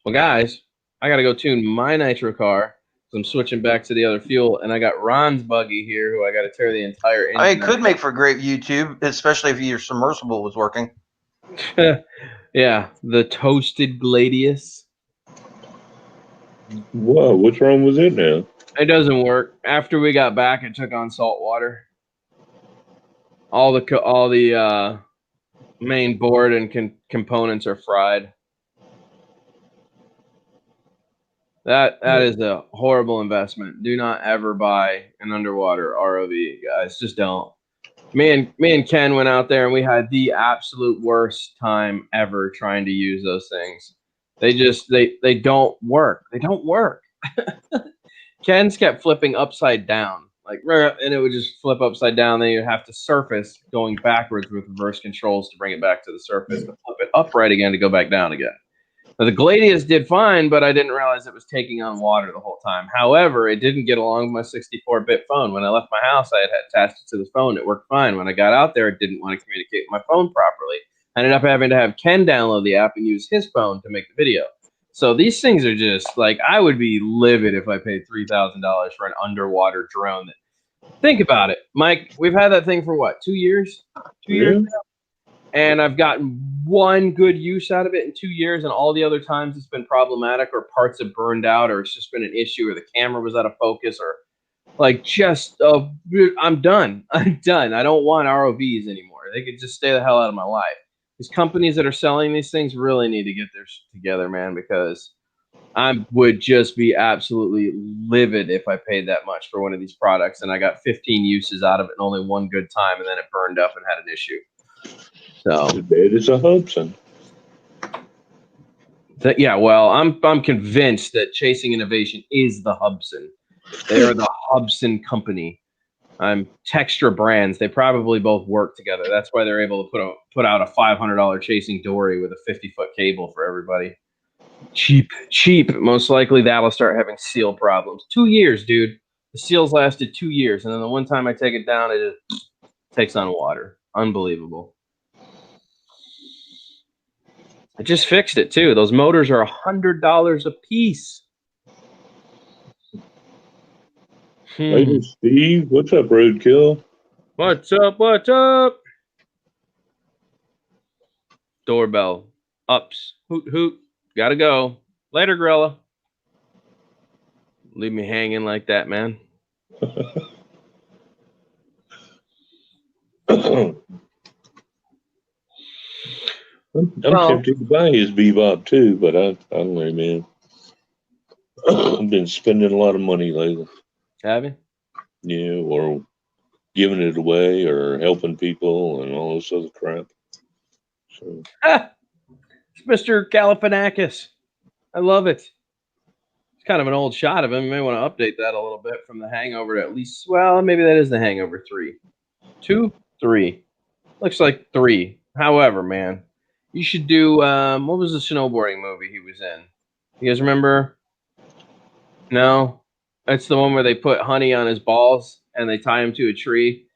Well, guys, I got to go tune my nitro car. So I'm switching back to the other fuel, and I got Ron's buggy here, who I got to tear the entire engine. It could make for great YouTube, especially if your submersible was working. Yeah, the toasted Gladius. Whoa, what's wrong with it now? It doesn't work. After we got back, it took on salt water. All the main board and components are fried. That is a horrible investment. Do not ever buy an underwater ROV, guys. Just don't. Me and Ken went out there and we had the absolute worst time ever trying to use those things. They don't work. They don't work. Ken's kept flipping upside down, and it would just flip upside down. Then you'd have to surface going backwards with reverse controls to bring it back to the surface, to flip it upright again to go back down again. Now, the Gladius did fine, but I didn't realize it was taking on water the whole time. However, it didn't get along with my 64-bit phone. When I left my house, I had attached it to the phone. It worked fine. When I got out there, it didn't want to communicate with my phone properly. I ended up having to have Ken download the app and use his phone to make the video. So these things are just I would be livid if I paid $3,000 for an underwater drone. Think about it, Mike. We've had that thing for what, 2 years? 2 years now? And I've gotten one good use out of it in 2 years, and all the other times it's been problematic, or parts have burned out, or it's just been an issue, or the camera was out of focus, or I'm done. I'm done. I don't want ROVs anymore. They could just stay the hell out of my life. These companies that are selling these things really need to get their shit together, man, because I would just be absolutely livid if I paid that much for one of these products and I got 15 uses out of it and only one good time, and then it burned up and had an issue. So it's a Hudson. Yeah, well, I'm convinced that Chasing Innovation is the Hubson. They are the Hubson company. Textra Brands. They probably both work together. That's why they're able to put out a $500 chasing dory with a 50-foot cable for everybody. Cheap. Most likely that'll start having seal problems. 2 years, dude. The seals lasted 2 years, and then the one time I take it down, it just takes on water. Unbelievable. I just fixed it too. Those motors are $100 a piece. Later, Steve. What's up, Roadkill? What's up? What's up? Doorbell. Ups. Hoot, hoot. Gotta go. Later, Gorilla. Leave me hanging like that, man. I'm tempted to buy his Bebop too, but I don't know, man. I've been spending a lot of money lately. Have you? Yeah, or giving it away or helping people and all this other crap. So. It's Mr. Galifianakis. I love it. It's kind of an old shot of him. You may want to update that a little bit from The Hangover to at least, well, maybe that is The Hangover 3. 2? 3. Looks like 3. However, man, you should do, what was the snowboarding movie he was in? You guys remember? No? That's the one where they put honey on his balls and they tie him to a tree.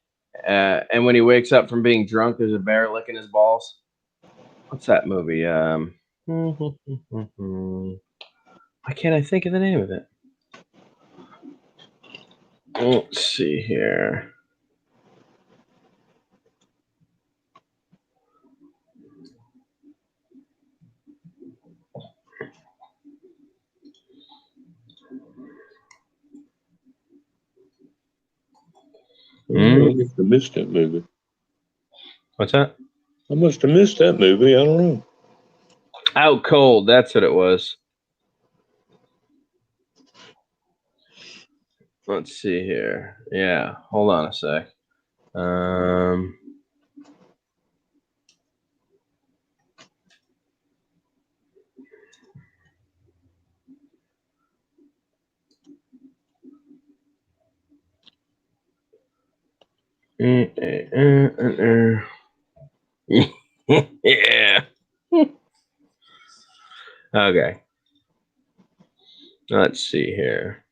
And when he wakes up from being drunk, there's a bear licking his balls. What's that movie? Why can't I think of the name of it? Let's see here. I must have missed that movie. What's that? I must have missed that movie. I don't know. Out Cold. That's what it was. Let's see here. Yeah. Hold on a sec. Yeah. Okay. Let's see here.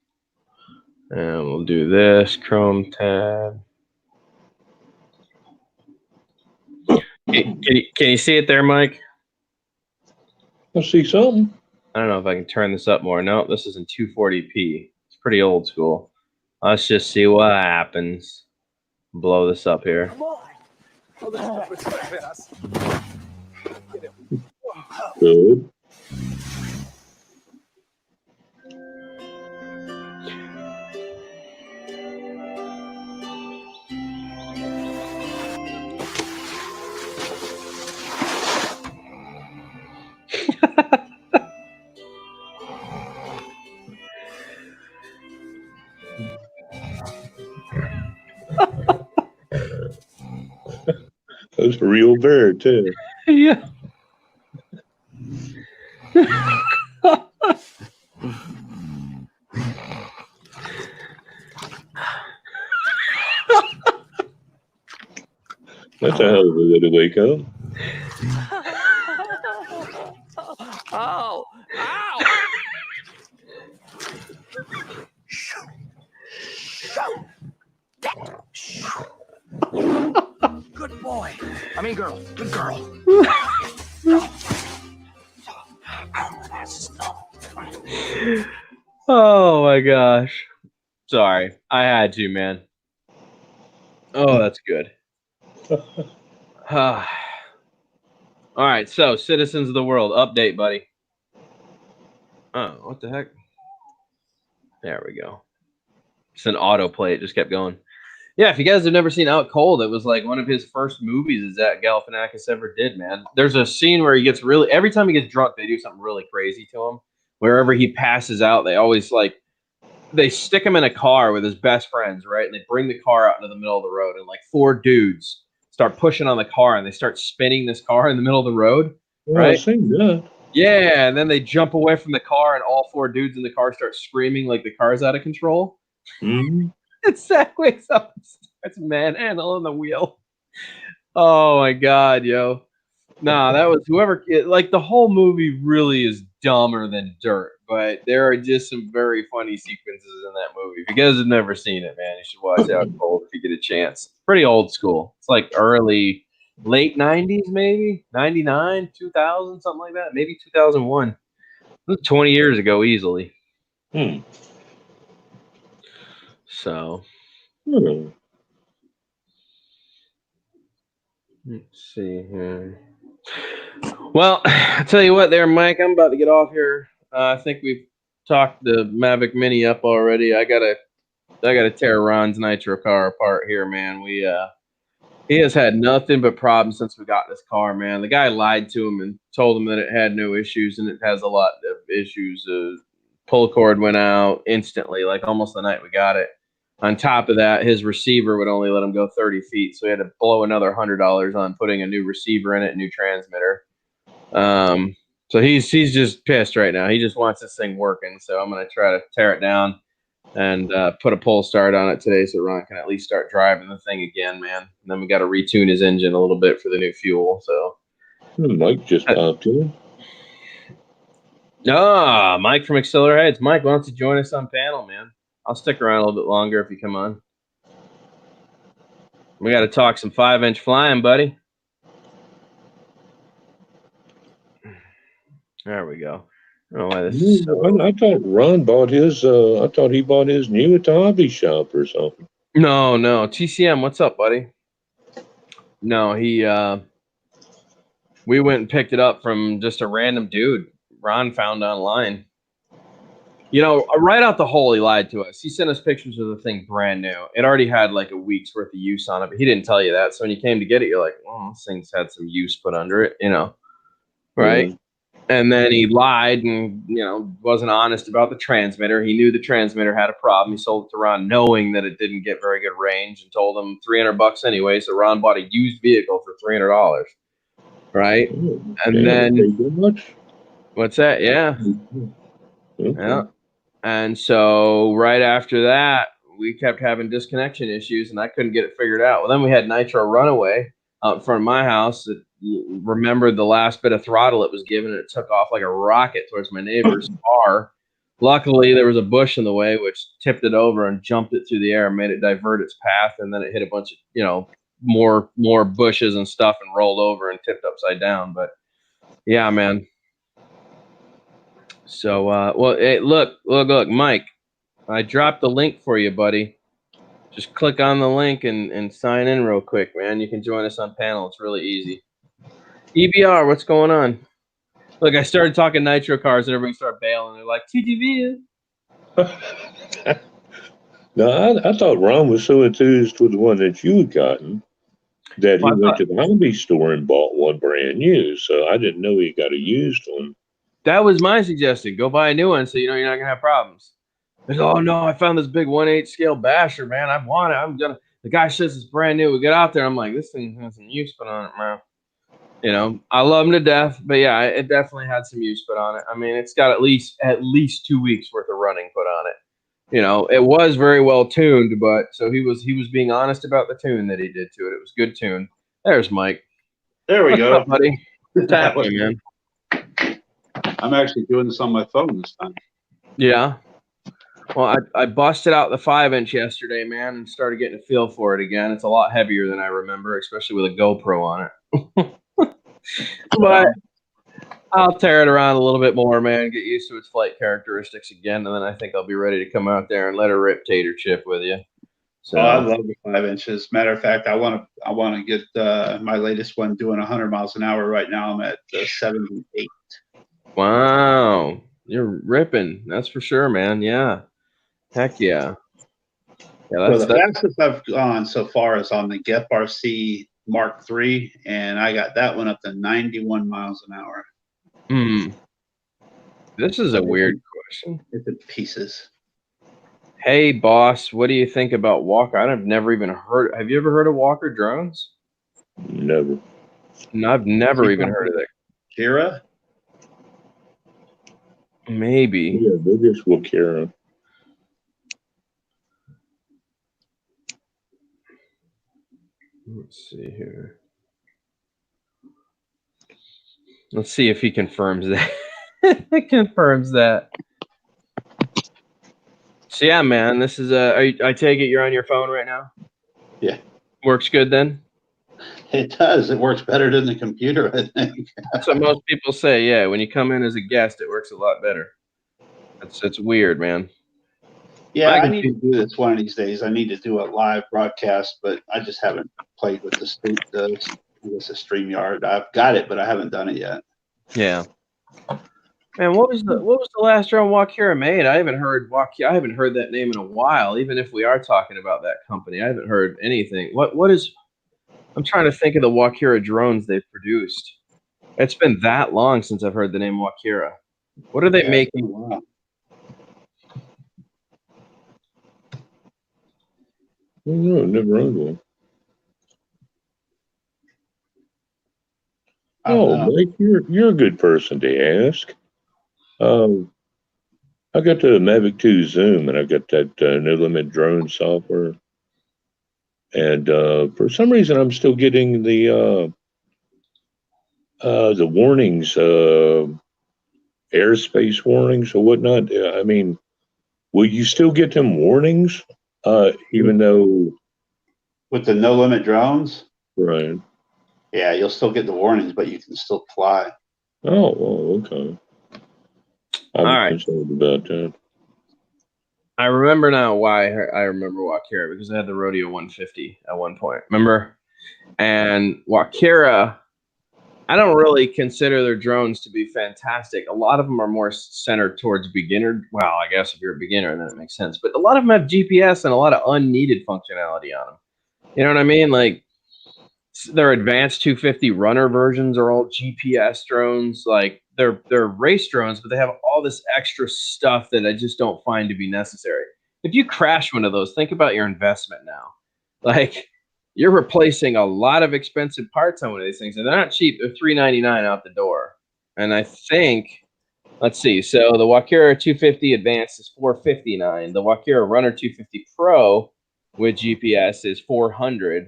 And we'll do this. Chrome tab. Can you see it there, Mike? I see something. I don't know if I can turn this up more. No, this is in 240p. It's pretty old school. Let's just see what happens. Blow this up here. Come on. Good. That's a real bear too. Yeah. That's a hell of a way to wake up. Oh, ow! Good boy. I mean, girl. Good girl. Oh my gosh. Sorry. I had to, man. Oh, that's good. All right, so citizens of the world, update, buddy. Oh, what the heck? There we go. It's an autoplay. It just kept going. Yeah, if you guys have never seen Out Cold, it was like one of his first movies that Galifianakis ever did, man. There's a scene where he gets really, every time he gets drunk, they do something really crazy to him. Wherever he passes out, they always like, they stick him in a car with his best friends, right? And they bring the car out into the middle of the road, and like 4 dudes start pushing on the car, and they start spinning this car in the middle of the road, right? I've seen that. Yeah, and then they jump away from the car, and all 4 dudes in the car start screaming like the car's out of control. Mm-hmm. And Zach wakes up and starts manhandling the wheel. Oh my god, yo. Nah, that was whoever, like, the whole movie really is dumber than dirt, but there are just some very funny sequences in that movie. If you guys have never seen it, man, you should watch Out Cold if you get a chance. It's pretty old school. It's like late 90s, maybe 99, 2000, something like that, maybe 2001. It was 20 years ago, easily. So, let's see here. Well, I'll tell you what there, Mike, I'm about to get off here. I think we've talked the Mavic Mini up already. I gotta tear Ron's nitro car apart here, man. He has had nothing but problems since we got this car, man. The guy lied to him and told him that it had no issues, and it has a lot of issues. Pull cord went out instantly, like almost the night we got it. On top of that, his receiver would only let him go 30 feet, so he had to blow another $100 on putting a new receiver in it, new transmitter. So he's just pissed right now. He just wants this thing working. So I'm gonna try to tear it down and put a pull start on it today, so Ron can at least start driving the thing again, man. And then we got to retune his engine a little bit for the new fuel. So Mike just popped in. Mike from Accelerates. Mike, why don't you join us on panel, man? I'll stick around a little bit longer if you come on. We got to talk some 5-inch flying, buddy. There we go. I don't know why this is so... I thought Ron bought his. I thought he bought his new at the hobby shop or something. No. TCM, what's up, buddy? No, he. We went and picked it up from just a random dude Ron found online. You know, right out the hole, he lied to us. He sent us pictures of the thing brand new. It already had like a week's worth of use on it, but he didn't tell you that. So when you came to get it, you're like, oh, this thing's had some use put under it, you know, right? Mm-hmm. And then he lied and, you know, wasn't honest about the transmitter. He knew the transmitter had a problem. He sold it to Ron knowing that it didn't get very good range and told him $300 anyway. So Ron bought a used vehicle for $300, right? And then, what's that? Yeah. Okay. Yeah. And so right after that, we kept having disconnection issues, and I couldn't get it figured out. Well, then we had Nitro Runaway out in front of my house that remembered the last bit of throttle it was given, and it took off like a rocket towards my neighbor's car. Luckily, there was a bush in the way, which tipped it over and jumped it through the air and made it divert its path, and then it hit a bunch of, you know, more bushes and stuff and rolled over and tipped upside down. But, yeah, man. So, well, hey, look, Mike, I dropped the link for you, buddy. Just click on the link and sign in real quick, man. You can join us on panel. It's really easy. EBR, what's going on? Look, I started talking nitro cars and everybody started bailing. They're like, TGV. No, I thought Ron was so enthused with the one that you had gotten that he went to the hobby store and bought one brand new. So I didn't know he got a used one. That was my suggestion. Go buy a new one so you know you're not going to have problems. They go, oh, no, I found this big 1/8 scale basher, man. I want it. The guy says it's brand new. We get out there. I'm like, this thing has some use put on it, man. You know, I love him to death. But, yeah, it definitely had some use put on it. I mean, it's got at least 2 weeks worth of running put on it. You know, it was very well tuned, but so he was being honest about the tune that he did to it. It was good tune. There's Mike. There we go. What's up, buddy? What's happening, man? I'm actually doing this on my phone this time. Yeah. Well, I busted out the 5-inch yesterday, man, and started getting a feel for it again. It's a lot heavier than I remember, especially with a GoPro on it. But I'll tear it around a little bit more, man, get used to its flight characteristics again, and then I think I'll be ready to come out there and let her rip tater chip with you. So I love the 5 inches. Matter of fact, I want to get my latest one doing 100 miles an hour right now. I'm at 78. Wow, you're ripping. That's for sure, man. Yeah. Heck yeah. Yeah, so the fastest I've gone so far is on the Gep RC Mark III, and I got that one up to 91 miles an hour. This is a weird question. It's in pieces. Hey, boss, what do you think about Walker? I've never even heard. Have you ever heard of Walker drones? Never. No, I've never even heard of that. Kira? Maybe. Yeah, they just will carry them. Let's see here. Let's see if he confirms that. It confirms that. So yeah, man, this is I take it you're on your phone right now? Yeah. Works good then? It does. It works better than the computer, I think. That's what most people say. Yeah, when you come in as a guest, it works a lot better. It's weird, man. Yeah, I need to do this one of these days. I need to do a live broadcast, but I just haven't played with the StreamYard. I've got it, but I haven't done it yet. Yeah. Man, what was the last drone Wakira made? I haven't heard that name in a while. Even if we are talking about that company, I haven't heard anything. What is? I'm trying to think of the Wakira drones they've produced. It's been that long since I've heard the name Wakira. What are they making? Wow. No, never owned one. Oh, Mike, you're a good person to ask. I got the Mavic 2 Zoom, and I got that No Limit drone software. And for some reason, I'm still getting the warnings, airspace warnings or whatnot. I mean, will you still get them warnings, even though with the No Limit drones? Right. Yeah, you'll still get the warnings, but you can still fly. Oh, okay. I'm concerned about that. I remember now why I remember Wakira, because I had the Rodeo 150 at one point. Remember? And Wakira, I don't really consider their drones to be fantastic. A lot of them are more centered towards beginner. Well, I guess if you're a beginner, then it makes sense. But a lot of them have GPS and a lot of unneeded functionality on them. You know what I mean? Like, their advanced 250 runner versions are all GPS drones. Like, they're race drones, but they have all this extra stuff that I just don't find to be necessary. If you crash one of those, think about your investment now. Like, you're replacing a lot of expensive parts on one of these things, and they're not cheap. They're $399 out the door. And I think, let's see. So the Wakira 250 Advanced is $459. The Wakira Runner 250 Pro with GPS is $400.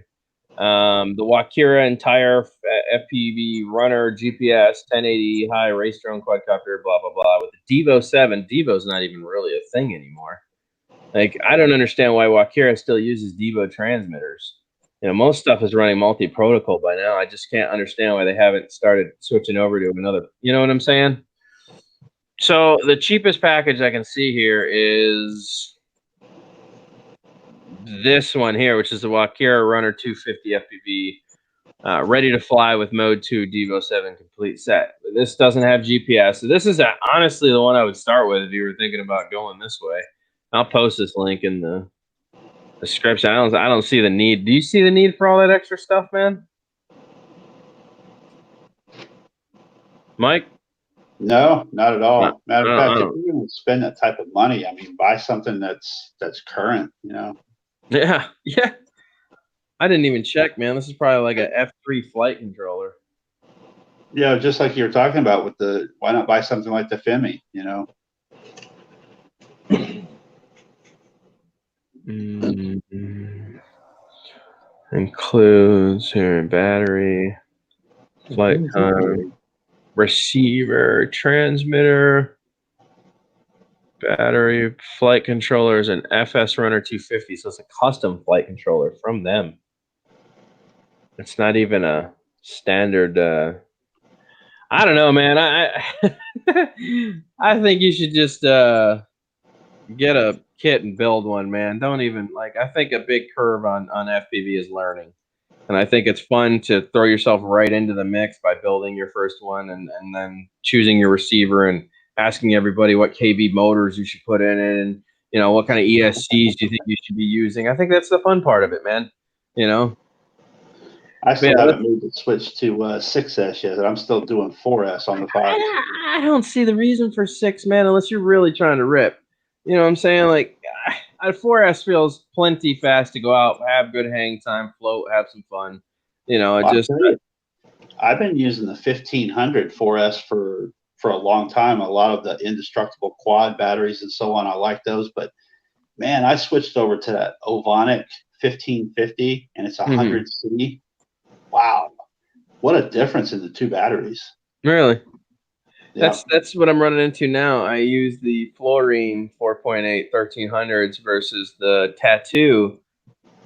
The Wakira entire FPV runner GPS 1080 high race drone quadcopter, blah blah blah, with the Devo 7. Devo's not even really a thing anymore. Like, I don't understand why Wakira still uses Devo transmitters. You know, most stuff is running multi-protocol by now. I just can't understand why they haven't started switching over to another. You know what I'm saying? So the cheapest package I can see here is this one here, which is the Wakira Runner 250 FPV, ready to fly with Mode 2 Devo 7 complete set. But this doesn't have GPS. So this is honestly the one I would start with if you were thinking about going this way. I'll post this link in the description. I don't see the need. Do you see the need for all that extra stuff, man? Mike? No, not at all. Matter of fact, if you're going to spend that type of money, I mean, buy something that's current, you know? Yeah. I didn't even check, man. This is probably like a F3 flight controller. Yeah, just like you were talking about with the, why not buy something like the Femi, you know? Includes here battery, flight time, receiver, transmitter, battery, flight controllers, and FS Runner 250. So it's a custom flight controller from them. It's not even a standard. I don't know, man. I think you should just get a kit and build one, man. Don't even I think a big curve on FPV is learning. And I think it's fun to throw yourself right into the mix by building your first one and then choosing your receiver and asking everybody what KB motors you should put in it. And, You know, what kind of ESCs do you think you should be using? I think that's the fun part of it, man. You know, I still haven't made the switch to 6S yet. I'm still doing 4S on the 5. I don't see the reason for 6, man, unless you're really trying to rip. You know what I'm saying? Like, 4S feels plenty fast to go out, have good hang time, float, have some fun. You know, it just. I've been using the 1500 4S for a long time. A lot of the indestructible quad batteries and so on. I like those, but man, I switched over to that Ovonic 1550, and it's 100C. Wow, what a difference in the two batteries! Really? Yep. That's what I'm running into now. I use the Fluorine 4.8 1300s versus the Tattoo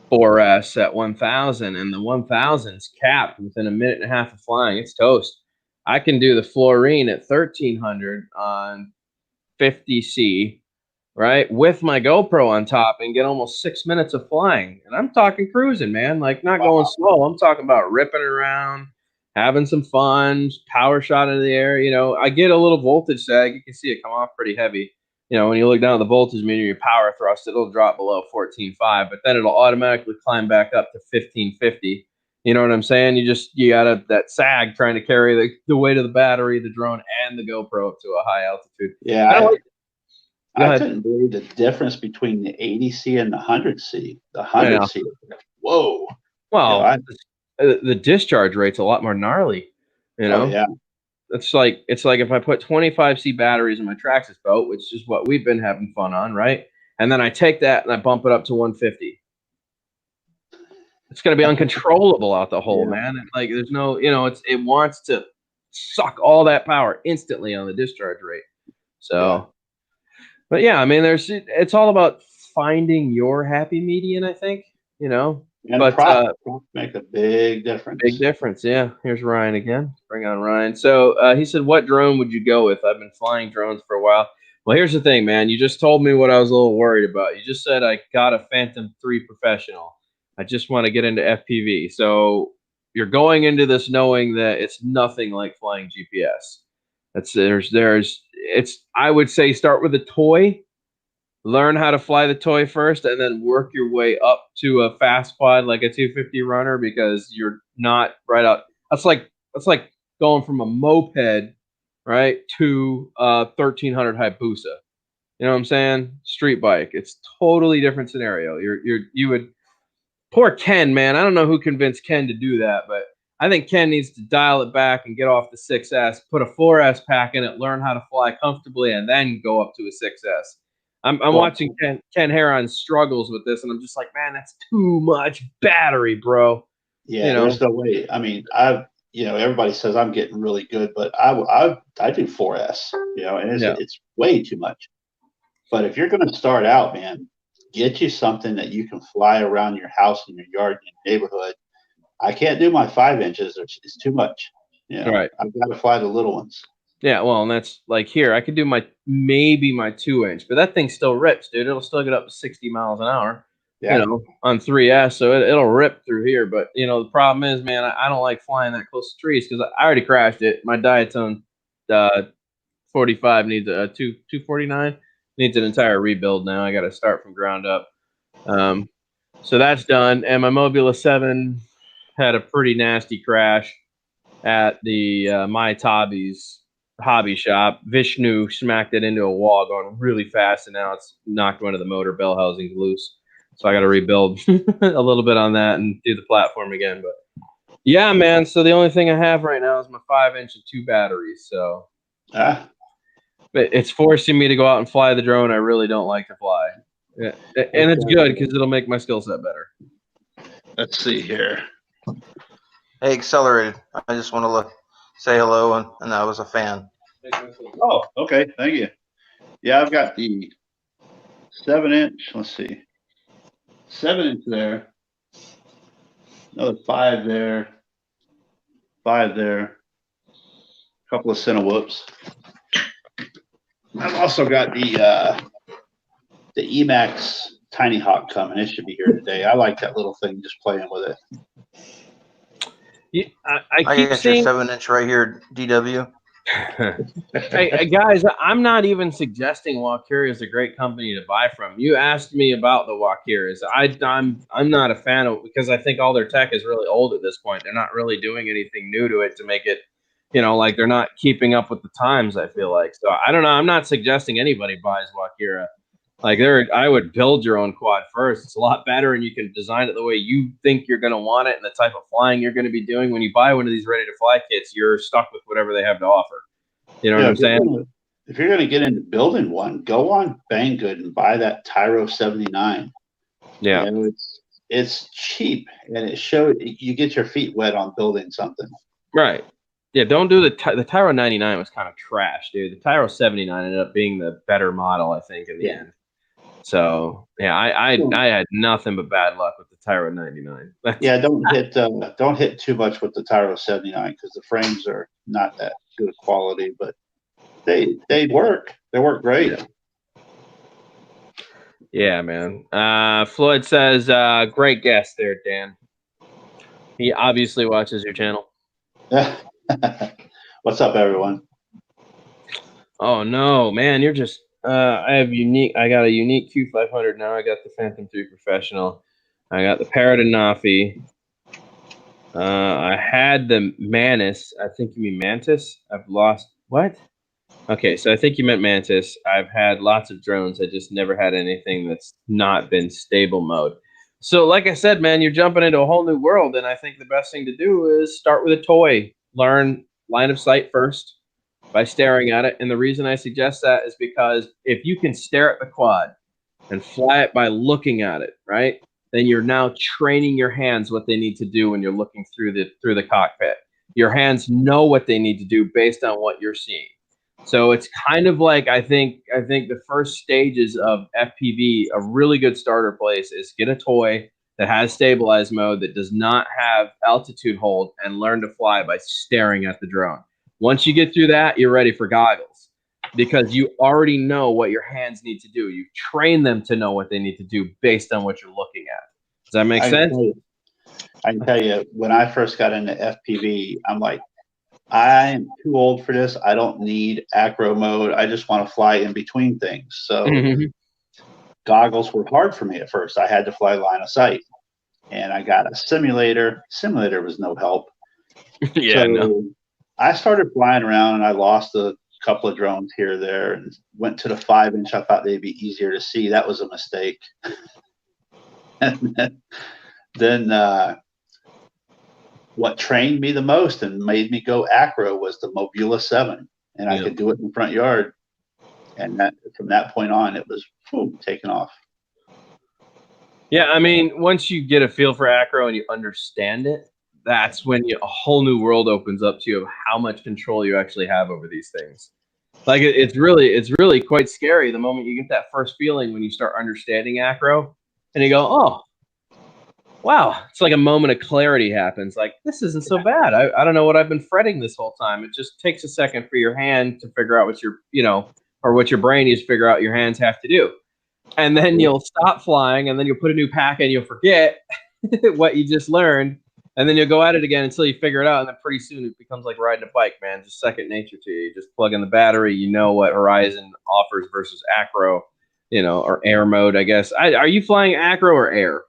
4S at 1000, and the 1000's capped within a minute and a half of flying. It's toast. I can do the Fluorine at 1300 on 50C, right, with my GoPro on top and get almost 6 minutes of flying. And I'm talking cruising, man, like not going slow. I'm talking about ripping around, having some fun, power shot into the air. You know, I get a little voltage sag. You can see it come off pretty heavy. You know, when you look down at the voltage meter, your power thrust, it'll drop below 14.5, but then it'll automatically climb back up to 1550. You know what I'm saying? You got that sag trying to carry the weight of the battery, the drone, and the GoPro up to a high altitude. Yeah, I couldn't believe the difference between the 80C and the 100C. The 100C, whoa. Well, the discharge rate's a lot more gnarly. You know? Oh, yeah. It's like if I put 25C batteries in my Traxxas boat, which is what we've been having fun on, right? And then I take that and I bump it up to 150. It's going to be uncontrollable out the hole, man. Like there's no, you know, it wants to suck all that power instantly on the discharge rate. So, but yeah, I mean, it's all about finding your happy median, I think, you know. And props make a big difference. Big difference, yeah. Here's Ryan again. Bring on Ryan. So he said, what drone would you go with? I've been flying drones for a while. Well, here's the thing, man. You just told me what I was a little worried about. You just said I got a Phantom 3 Professional. I just want to get into FPV. So you're going into this knowing that it's nothing like flying GPS. I would say start with a toy. Learn how to fly the toy first and then work your way up to a fast quad like a 250 runner, because you're not right out. That's like going from a moped, right, to a 1300 Hayabusa. You know what I'm saying? Street bike. It's totally different scenario. You would poor Ken, man. I don't know who convinced Ken to do that, but I think Ken needs to dial it back and get off the 6S, put a 4S pack in it, learn how to fly comfortably, and then go up to a 6S. I'm watching Ken Heron's struggles with this, and I'm just like, man, that's too much battery, bro. Yeah, there's no way. I mean, everybody says I'm getting really good, but I do 4S, and it's way too much. But if you're going to start out, man, get you something that you can fly around your house and your yard and your neighborhood. I can't do my 5 inches; it's too much. Right. I've got to fly the little ones. Yeah, well, and that's like here. I could do maybe my 2-inch, but that thing still rips, dude. It'll still get up to 60 miles an hour, on 3S, so it'll rip through here. But the problem is, man, I don't like flying that close to trees because I already crashed it. My Diatone 45 needs a 249 needs an entire rebuild now. I got to start from ground up. So that's done, and my Mobula 7 had a pretty nasty crash at the My Tabby's hobby shop. Vishnu smacked it into a wall going really fast, and now it's knocked one of the motor bell housings loose. So I got to rebuild a little bit on that and do the platform again. But yeah, man. So the only thing I have right now is my 5-inch and 2 batteries. So, but it's forcing me to go out and fly the drone I really don't like to fly. Yeah. And it's good because it'll make my skill set better. Let's see here. Hey, Accelerated. I just want to say hello, and I was a fan. Oh, okay. Thank you. Yeah, I've got the 7-inch. Let's see. 7-inch there. Another 5 there. 5 there. A couple of Cinewhoops. I've also got the Emax Tiny Hawk coming. It should be here today. I like that little thing, just playing with it. Yeah, I keep got seeing your 7-inch right here, DW. Hey, guys, I'm not even suggesting Walkura is a great company to buy from. You asked me about the Walkuras. I'm not a fan of, because I think all their tech is really old at this point. They're not really doing anything new to it to make it, like they're not keeping up with the times, I feel like. So I don't know. I'm not suggesting anybody buys Walkura. Like I would build your own quad first. It's a lot better, and you can design it the way you think you're going to want it and the type of flying you're going to be doing. When you buy one of these ready to fly kits, you're stuck with whatever they have to offer. You know what I'm saying? If you're going to get into building one, go on Banggood and buy that Tyro 79. Yeah, it's cheap, and you get your feet wet on building something. Right. Yeah, don't do the Tyro 99 was kind of trash, dude. The Tyro 79 ended up being the better model, I think, in the end. So yeah, I had nothing but bad luck with the Tyro 99. Yeah, don't hit too much with the Tyro 79 because the frames are not that good quality, but they work. They work great. Yeah, man. Floyd says, great guest there, Dan. He obviously watches your channel. What's up, everyone? Oh no, man, you're just I got a unique Q500 now. I got the Phantom 3 Professional. I got the Parrot and Nafi. I had the Mantis. I think you mean Mantis. I've lost what? Okay, so I think you meant Mantis. I've had lots of drones. I just never had anything that's not been stable mode. So like I said, man, you're jumping into a whole new world, and I think the best thing to do is start with a toy. Learn line of sight first by staring at it. And the reason I suggest that is because if you can stare at the quad and fly it by looking at it, right? Then you're now training your hands what they need to do when you're looking through the cockpit. Your hands know what they need to do based on what you're seeing. So it's kind of like I think the first stages of FPV, a really good starter place is get a toy that has stabilized mode, that does not have altitude hold, and learn to fly by staring at the drone. Once you get through that, you're ready for goggles because you already know what your hands need to do. You've trained them to know what they need to do based on what you're looking at. Does that make sense? I can tell you, when I first got into FPV, I'm like, I'm too old for this. I don't need acro mode. I just want to fly in between things. So goggles were hard for me at first. I had to fly line of sight. And I got a simulator. Simulator was no help. I started flying around, and I lost a couple of drones here or there and went to the 5-inch. I thought they'd be easier to see. That was a mistake. And then what trained me the most and made me go acro was the Mobula 7, and I could do it in the front yard. And from that point on, it was taken off. Yeah, I mean, once you get a feel for acro and you understand it, that's when a whole new world opens up to you of how much control you actually have over these things. Like it's really quite scary the moment you get that first feeling when you start understanding acro, and you go, oh, wow, it's like a moment of clarity happens. Like, this isn't so bad. I don't know what I've been fretting this whole time. It just takes a second for your hand to figure out what what your brain needs to figure out your hands have to do. And then you'll stop flying, and then you'll put a new pack and you'll forget what you just learned. And then you'll go at it again until you figure it out. And then pretty soon it becomes like riding a bike, man. Just second nature to you. You just plug in the battery. You know what Horizon offers versus acro, or air mode, I guess. Are you flying acro or air?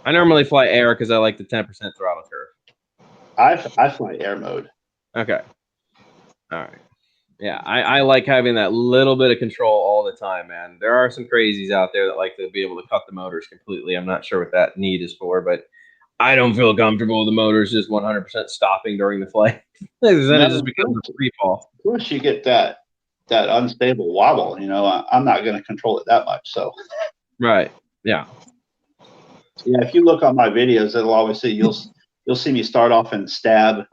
I normally fly air because I like the 10% throttle curve. I fly air mode. Okay. All right. Yeah, I like having that little bit of control all the time, man. There are some crazies out there that like to be able to cut the motors completely. I'm not sure what that need is for, but I don't feel comfortable with the motors just 100% stopping during the flight. Then it just becomes a free fall. Of course, you get that unstable wobble. I'm not going to control it that much. So, right, yeah. Yeah, if you look on my videos, it'll always say you'll see me start off in stab,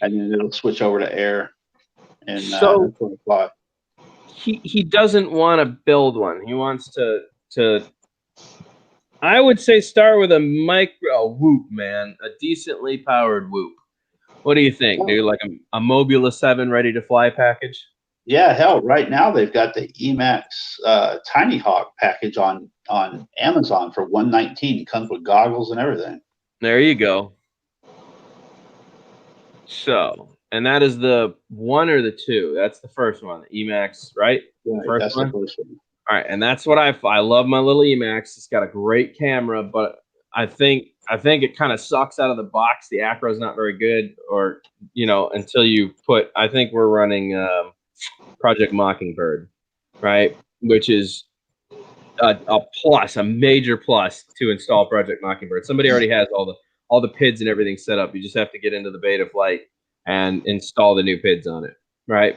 and then it'll switch over to air, and so fly. He doesn't want to build one. He wants to. I would say start with a Whoop, man, a decently powered Whoop. What do you think, dude? Like a Mobula 7 ready to fly package? Yeah, hell, right now they've got the Emax Tiny Hawk package on Amazon for $119. It comes with goggles and everything. There you go. So And that is the 1 or the 2? That's the first one, the Emax, right? Yeah, first that's one? the first one. All right, and that's what I love my little Emax. It's got a great camera, but I think it kind of sucks out of the box. The acro is not very good, or until you put. I think we're running Project Mockingbird, right? Which is a plus, a major plus to install Project Mockingbird. Somebody already has all the PIDs and everything set up. You just have to get into the beta flight and install the new PIDs on it, right?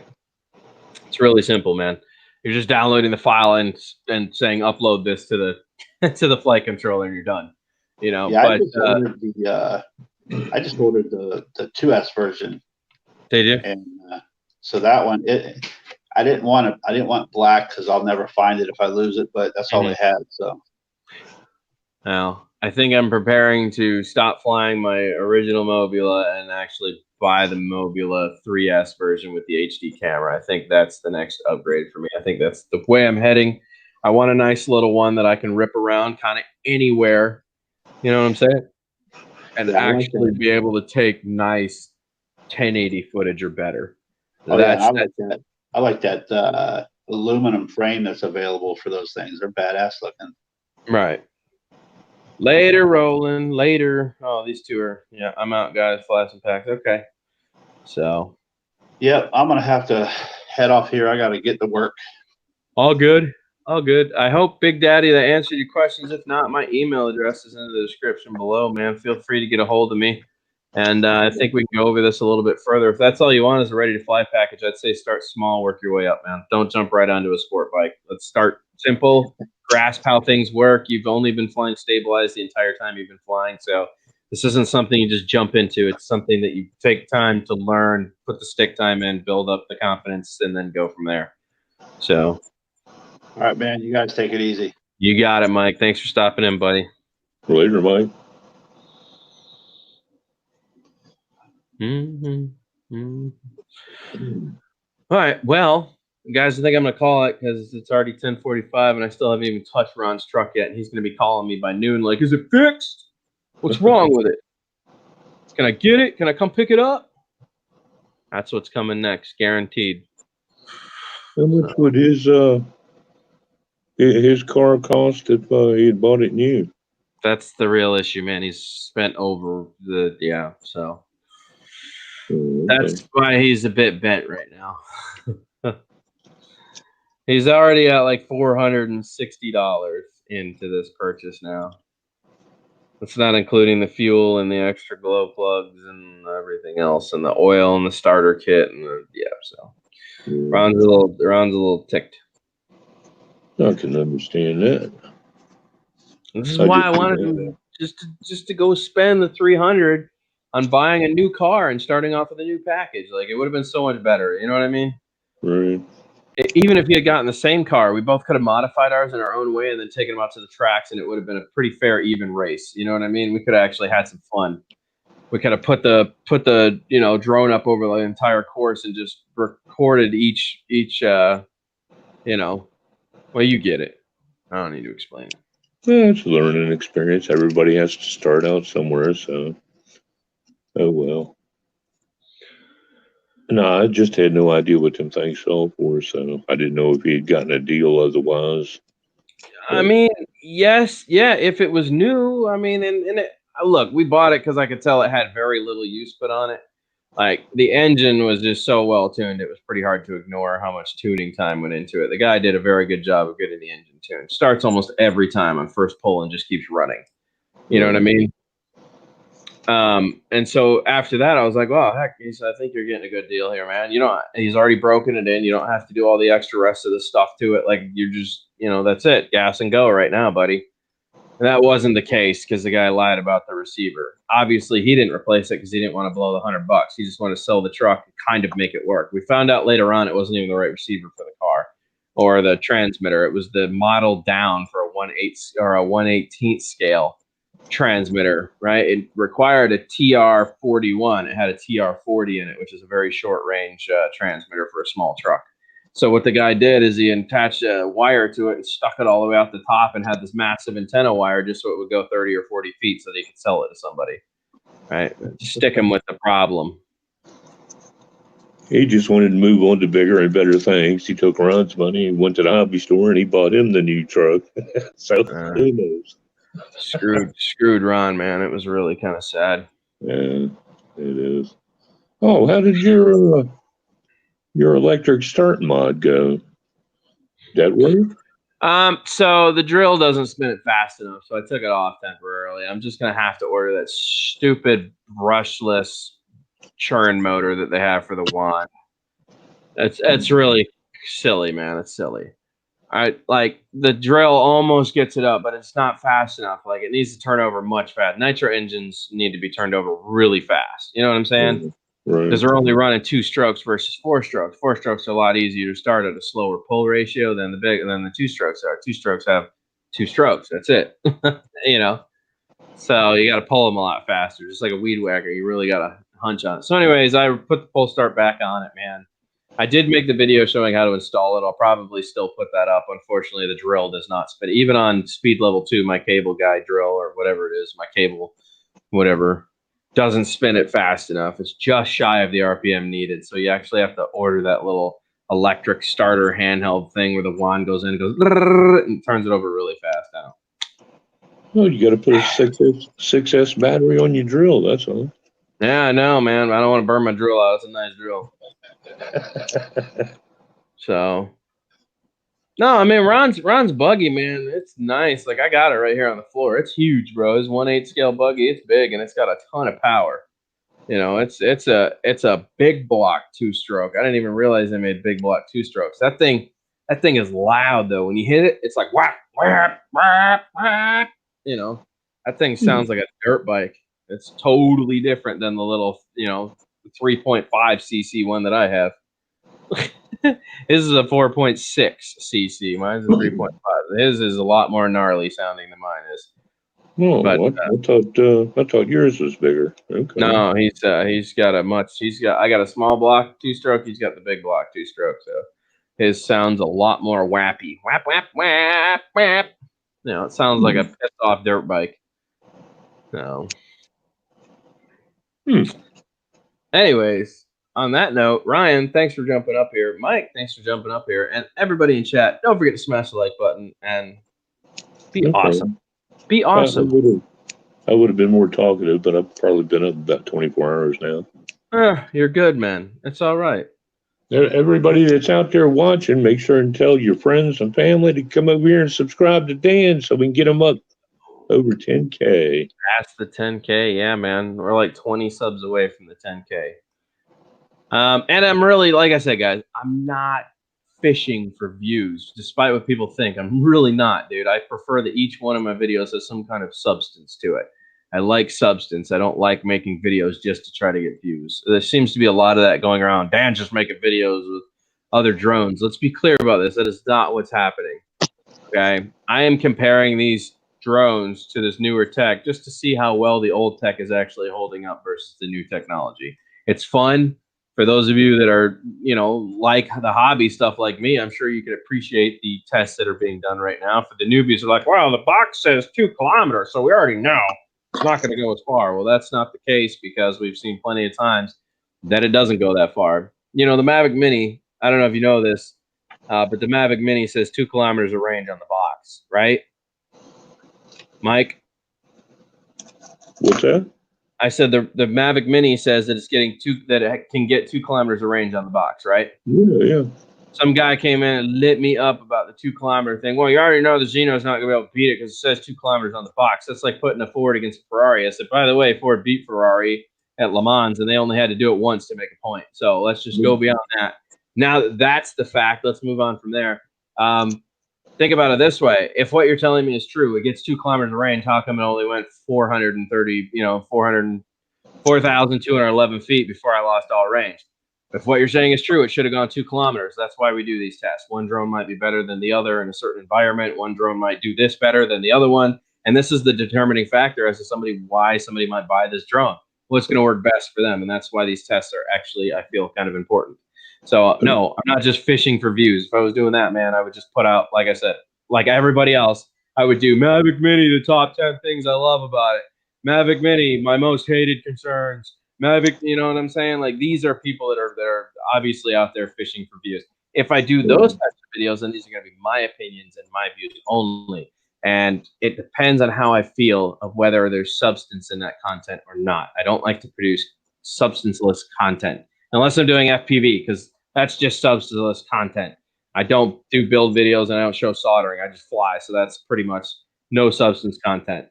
It's really simple, man. You're just downloading the file and saying upload this to the to the flight controller and you're done. Yeah, but I just ordered the 2S version. Did you? And so that one, I didn't want black because I'll never find it if I lose it, but that's all they had. So now I think I'm preparing to stop flying my original Mobula and actually buy the Mobula 3S version with the HD camera. I think that's the next upgrade for me. I think that's the way I'm heading. I want a nice little one that I can rip around kind of anywhere. You know what I'm saying? And actually be able to take nice 1080 footage or better. Oh, yeah, I like that. I like that aluminum frame that's available for those things. They're badass looking. Right. Later, Roland. Later. Oh, these two are. Yeah, I'm out, guys. Flash and packs. Okay. So. Yep, I'm gonna have to head off here. I got to get to work. All good. All good. I hope, Big Daddy, that answered your questions. If not, my email address is in the description below, man. Feel free to get a hold of me. And I think we can go over this a little bit further. If that's all you want is a ready-to-fly package, I'd say start small, work your way up, man. Don't jump right onto a sport bike. Let's start simple, grasp how things work. You've only been flying stabilized the entire time you've been flying, so this isn't something you just jump into. It's something that you take time to learn, put the stick time in, build up the confidence, and then go from there. So, all right, man. You guys take it easy. You got it, Mike. Thanks for stopping in, buddy. Later, Mike. All right. Well, guys, I think I'm going to call it because it's already 10:45 and I still haven't even touched Ron's truck yet. And he's going to be calling me by noon like, is it fixed? What's wrong with it? Can I get it? Can I come pick it up? That's what's coming next, guaranteed. How much would his car cost if he had bought it new? That's the real issue, man. He's spent over the, so. That's why he's a bit bent right now. He's already at like $460 into this purchase now. That's not including the fuel and the extra glow plugs and everything else, and the oil and the starter kit, and so Ron's a little ticked. I can understand that. This is why I wanted to just to go spend the $300 on buying a new car and starting off with a new package. Like, it would have been so much better. You know what I mean? Right. Even if you had gotten the same car, we both could have modified ours in our own way and then taken them out to the tracks, and it would have been a pretty fair, even race. You know what I mean? We could have actually had some fun. We could have put the drone up over the entire course and just recorded each well, you get it. I don't need to explain it. Well, it's a learning experience. Everybody has to start out somewhere, so oh well. No, I just had no idea what them things sold for, so I didn't know if he had gotten a deal otherwise. I mean, yes, yeah, if it was new, I mean, and look, we bought it because I could tell it had very little use put on it. Like, the engine was just so well tuned, it was pretty hard to ignore how much tuning time went into it. The guy did a very good job of getting the engine tuned. Starts almost every time on first pull and just keeps running. You know what I mean? And so after that, I was like, well, heck, I think you're getting a good deal here, man. He's already broken it in. You don't have to do all the extra rest of the stuff to it. Like, you're just, that's it. Gas and go right now, buddy. And that wasn't the case because the guy lied about the receiver. Obviously, he didn't replace it because he didn't want to blow the $100. He just wanted to sell the truck and kind of make it work. We found out later on it wasn't even the right receiver for the car or the transmitter. It was the model down for a 1/8 or a 1/18 scale transmitter, right? It required a TR41. It had a TR40 in it, which is a very short range transmitter for a small truck. So what the guy did is he attached a wire to it and stuck it all the way out the top and had this massive antenna wire just so it would go 30 or 40 feet so that he could sell it to somebody, right? Stick him with the problem. He just wanted to move on to bigger and better things. He took Ron's money and went to the hobby store and he bought him the new truck. So who knows? Screwed Ron, man. It was really kind of sad. Yeah, it is. Oh, how did your electric start mod go? That work? So the drill doesn't spin it fast enough, so I took it off temporarily. I'm just gonna have to order that stupid brushless churn motor that they have for the wand. It's really silly, man. It's silly. Like the drill almost gets it up, but it's not fast enough. Like it needs to turn over much fast. Nitro engines need to be turned over really fast. You know what I'm saying? Right. Because they're only running 2 strokes versus 4 strokes. 4 strokes are a lot easier to start at a slower pull ratio than the 2 strokes are. 2 strokes have 2 strokes. That's it. You know, so you got to pull them a lot faster, just like a weed whacker. You really got to hunch on it. So, anyways, I put the pull start back on it, man. I did make the video showing how to install it. I'll probably still put that up. Unfortunately, the drill does not spin. Even on speed level 2, my cable guide drill or whatever it is, my cable, whatever, doesn't spin it fast enough. It's just shy of the RPM needed. So you actually have to order that little electric starter handheld thing where the wand goes in and goes and turns it over really fast now. Well, you got to put a 6S battery on your drill. That's all. Yeah, I know, man. I don't want to burn my drill out. It's a nice drill. So, no, I mean Ron's buggy, man. It's nice. Like I got it right here on the floor. It's huge, bro. It's 1/8 scale buggy. It's big and it's got a ton of power. You know, it's a big block 2-stroke. I didn't even realize they made big block 2-strokes. That thing is loud though. When you hit it, it's like whap whap whap whap. You know, that thing sounds like a dirt bike. It's totally different than the little, 3.5 cc one that I have. His is a 4.6 cc. Mine's a 3.5. His is a lot more gnarly sounding than mine is. Oh, but, I thought yours was bigger. Okay. No, he's got I got a small block 2-stroke. He's got the big block 2-stroke. So his sounds a lot more whappy. Whap whap whap whap. It sounds like a pissed off dirt bike. So. Anyways, on that note, Ryan, thanks for jumping up here. Mike, thanks for jumping up here. And everybody in chat, don't forget to smash the like button and be awesome. Be awesome. I would have been more talkative, but I've probably been up about 24 hours now. You're good, man. It's all right. Everybody that's out there watching, make sure and tell your friends and family to come over here and subscribe to Dan so we can get them up over 10K. Past the 10K, yeah, man. We're like 20 subs away from the 10K. And I'm really, like I said, guys, I'm not fishing for views, despite what people think. I'm really not, dude. I prefer that each one of my videos has some kind of substance to it. I like substance. I don't like making videos just to try to get views. There seems to be a lot of that going around. Dan's just making videos with other drones. Let's be clear about this. That is not what's happening. Okay? I am comparing these drones to this newer tech just to see how well the old tech is actually holding up versus the new technology. It's fun. For those of you that are, like the hobby stuff like me, I'm sure you could appreciate the tests that are being done right now. For the newbies who are like, well, the box says 2 kilometers, so we already know it's not going to go as far. Well, that's not the case because we've seen plenty of times that it doesn't go that far. The Mavic Mini, I don't know if you know this, but the Mavic Mini says 2 kilometers of range on the box, right? Mike? What's that? I said the Mavic Mini says that it can get 2 kilometers of range on the box, right? Yeah. Some guy came in and lit me up about the 2 kilometer thing. Well, you already know the Xeno's not going to be able to beat it because it says 2 kilometers on the box. That's like putting a Ford against a Ferrari. I said, by the way, Ford beat Ferrari at Le Mans, and they only had to do it once to make a point. So let's just go beyond that. Now that that's the fact, let's move on from there. Think about it this way. If what you're telling me is true, it gets 2 kilometers of range, how come it only went 4,211 feet before I lost all range? If what you're saying is true, it should have gone 2 kilometers. That's why we do these tests. One drone might be better than the other in a certain environment. One drone might do this better than the other one. And this is the determining factor as to why somebody might buy this drone. What's going to work best for them. And that's why these tests are actually, I feel, kind of important. So, no, I'm not just fishing for views. If I was doing that, man, I would just put out, like I said, like everybody else, I would do Mavic Mini, the top 10 things I love about it. Mavic Mini, my most hated concerns. Mavic, you know what I'm saying? Like, these are people that are obviously out there fishing for views. If I do those types of videos, then these are going to be my opinions and my views only. And it depends on how I feel of whether there's substance in that content or not. I don't like to produce substanceless content unless I'm doing FPV, because that's just substanceless content. I don't do build videos and I don't show soldering. I just fly. So that's pretty much no substance content.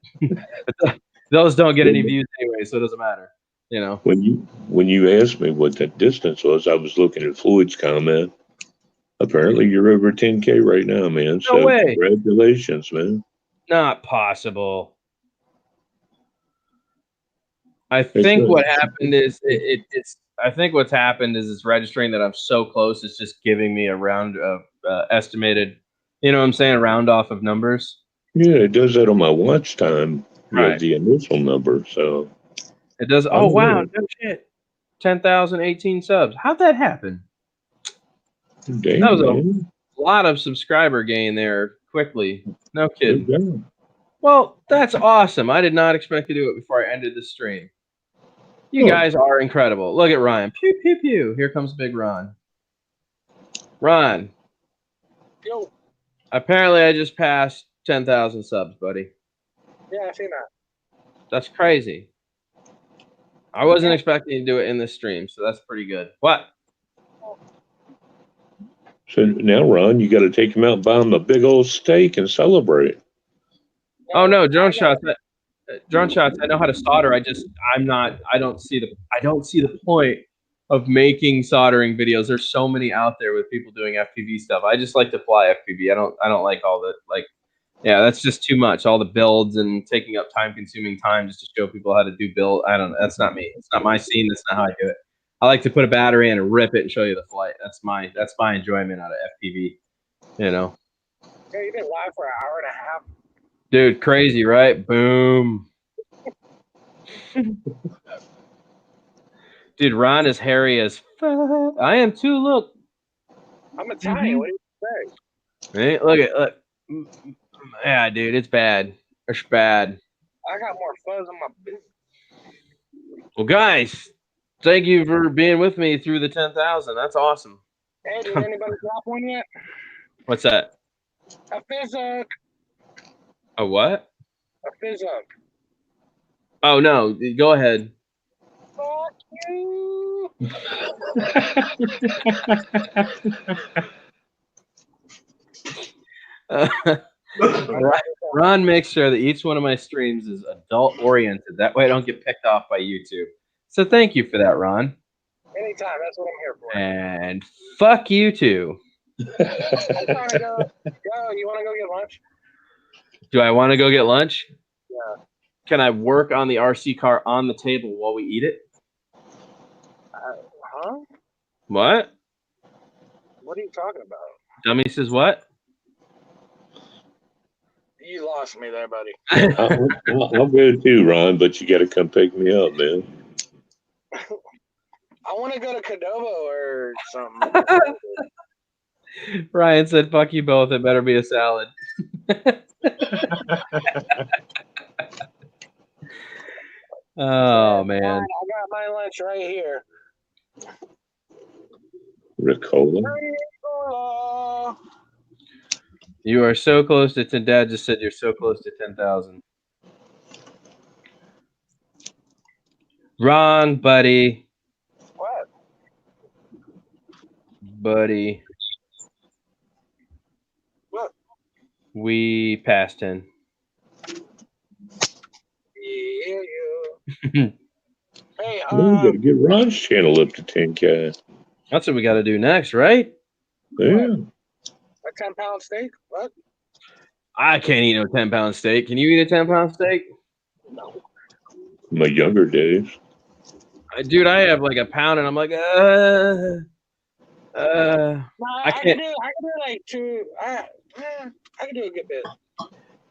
Those don't get any views anyway, so it doesn't matter. You know. When you asked me what that distance was, I was looking at Floyd's comment. Apparently, you're over 10K right now, man. No way. Congratulations, man. Not possible. I think what happened is it's. I think what's happened is it's registering that I'm so close. It's just giving me a round of estimated. You know what I'm saying? A round off of numbers. Yeah, it does that on my watch time. Right. The initial number, so it does. Oh wow! No shit. 10,018 subs. How'd that happen? Dang, that was a lot of subscriber gain there quickly. No kidding. Well, that's awesome. I did not expect to do it before I ended the stream. You guys are incredible. Look at Ryan. Pew, pew, pew. Here comes Big Ron. Ron. Yo. Apparently, I just passed 10,000 subs, buddy. Yeah, I see that. That's crazy. I wasn't expecting to do it in this stream, so that's pretty good. What? So now, Ron, you got to take him out and buy him a big old steak and celebrate. Oh no, drone shots. Drone shots. I know how to solder. I don't see the point of making soldering videos. There's so many out there with people doing FPV stuff. I just like to fly FPV. I don't like all the yeah, that's just too much. All the builds and taking up time-consuming time just to show people how to do build. I don't know. That's not me. It's not my scene. That's not how I do it. I like to put a battery in and rip it and show you the flight. That's my enjoyment out of FPV. You know. Yeah, you been live for an hour and a half. Dude, crazy, right? Boom. Dude, Ron is hairy as fuck. I am too. Look. I'm Italian. What do you say? Hey, look. Yeah, dude, it's bad. It's bad. I got more fuzz on my business. Well, guys, thank you for being with me through the 10,000. That's awesome. Hey, did anybody drop one yet? What's that? A fizzuck. A what? A fizzuck. Oh, no. Go ahead. Fuck you. Ron makes sure that each one of my streams is adult oriented. That way I don't get picked off by YouTube. So thank you for that, Ron. Anytime. That's what I'm here for. And fuck you too. I'm trying to go. Yo, you want to go get lunch? Do I want to go get lunch? Yeah. Can I work on the RC car on the table while we eat it? Huh? What? What are you talking about? Dummy says what? You lost me there, buddy. I'll go too, Ron, but you got to come pick me up, man. I want to go to Cadobo or something. Ryan said, fuck you both. It better be a salad. Oh, man. I got my lunch right here. Ricola. You are so close to 10. Dad just said you're so close to 10,000. Wrong, buddy. What? Buddy. What? We passed 10. Yeah. Hey, we got to get Ron's channel up to 10K. That's what we got to do next, right? Yeah. A 10-pound steak? What? I can't eat no 10-pound steak. Can you eat a 10-pound steak? No. My younger days. Dude, I have like a pound, and I'm like, No, I can't. I can do like two. I can do a good bit.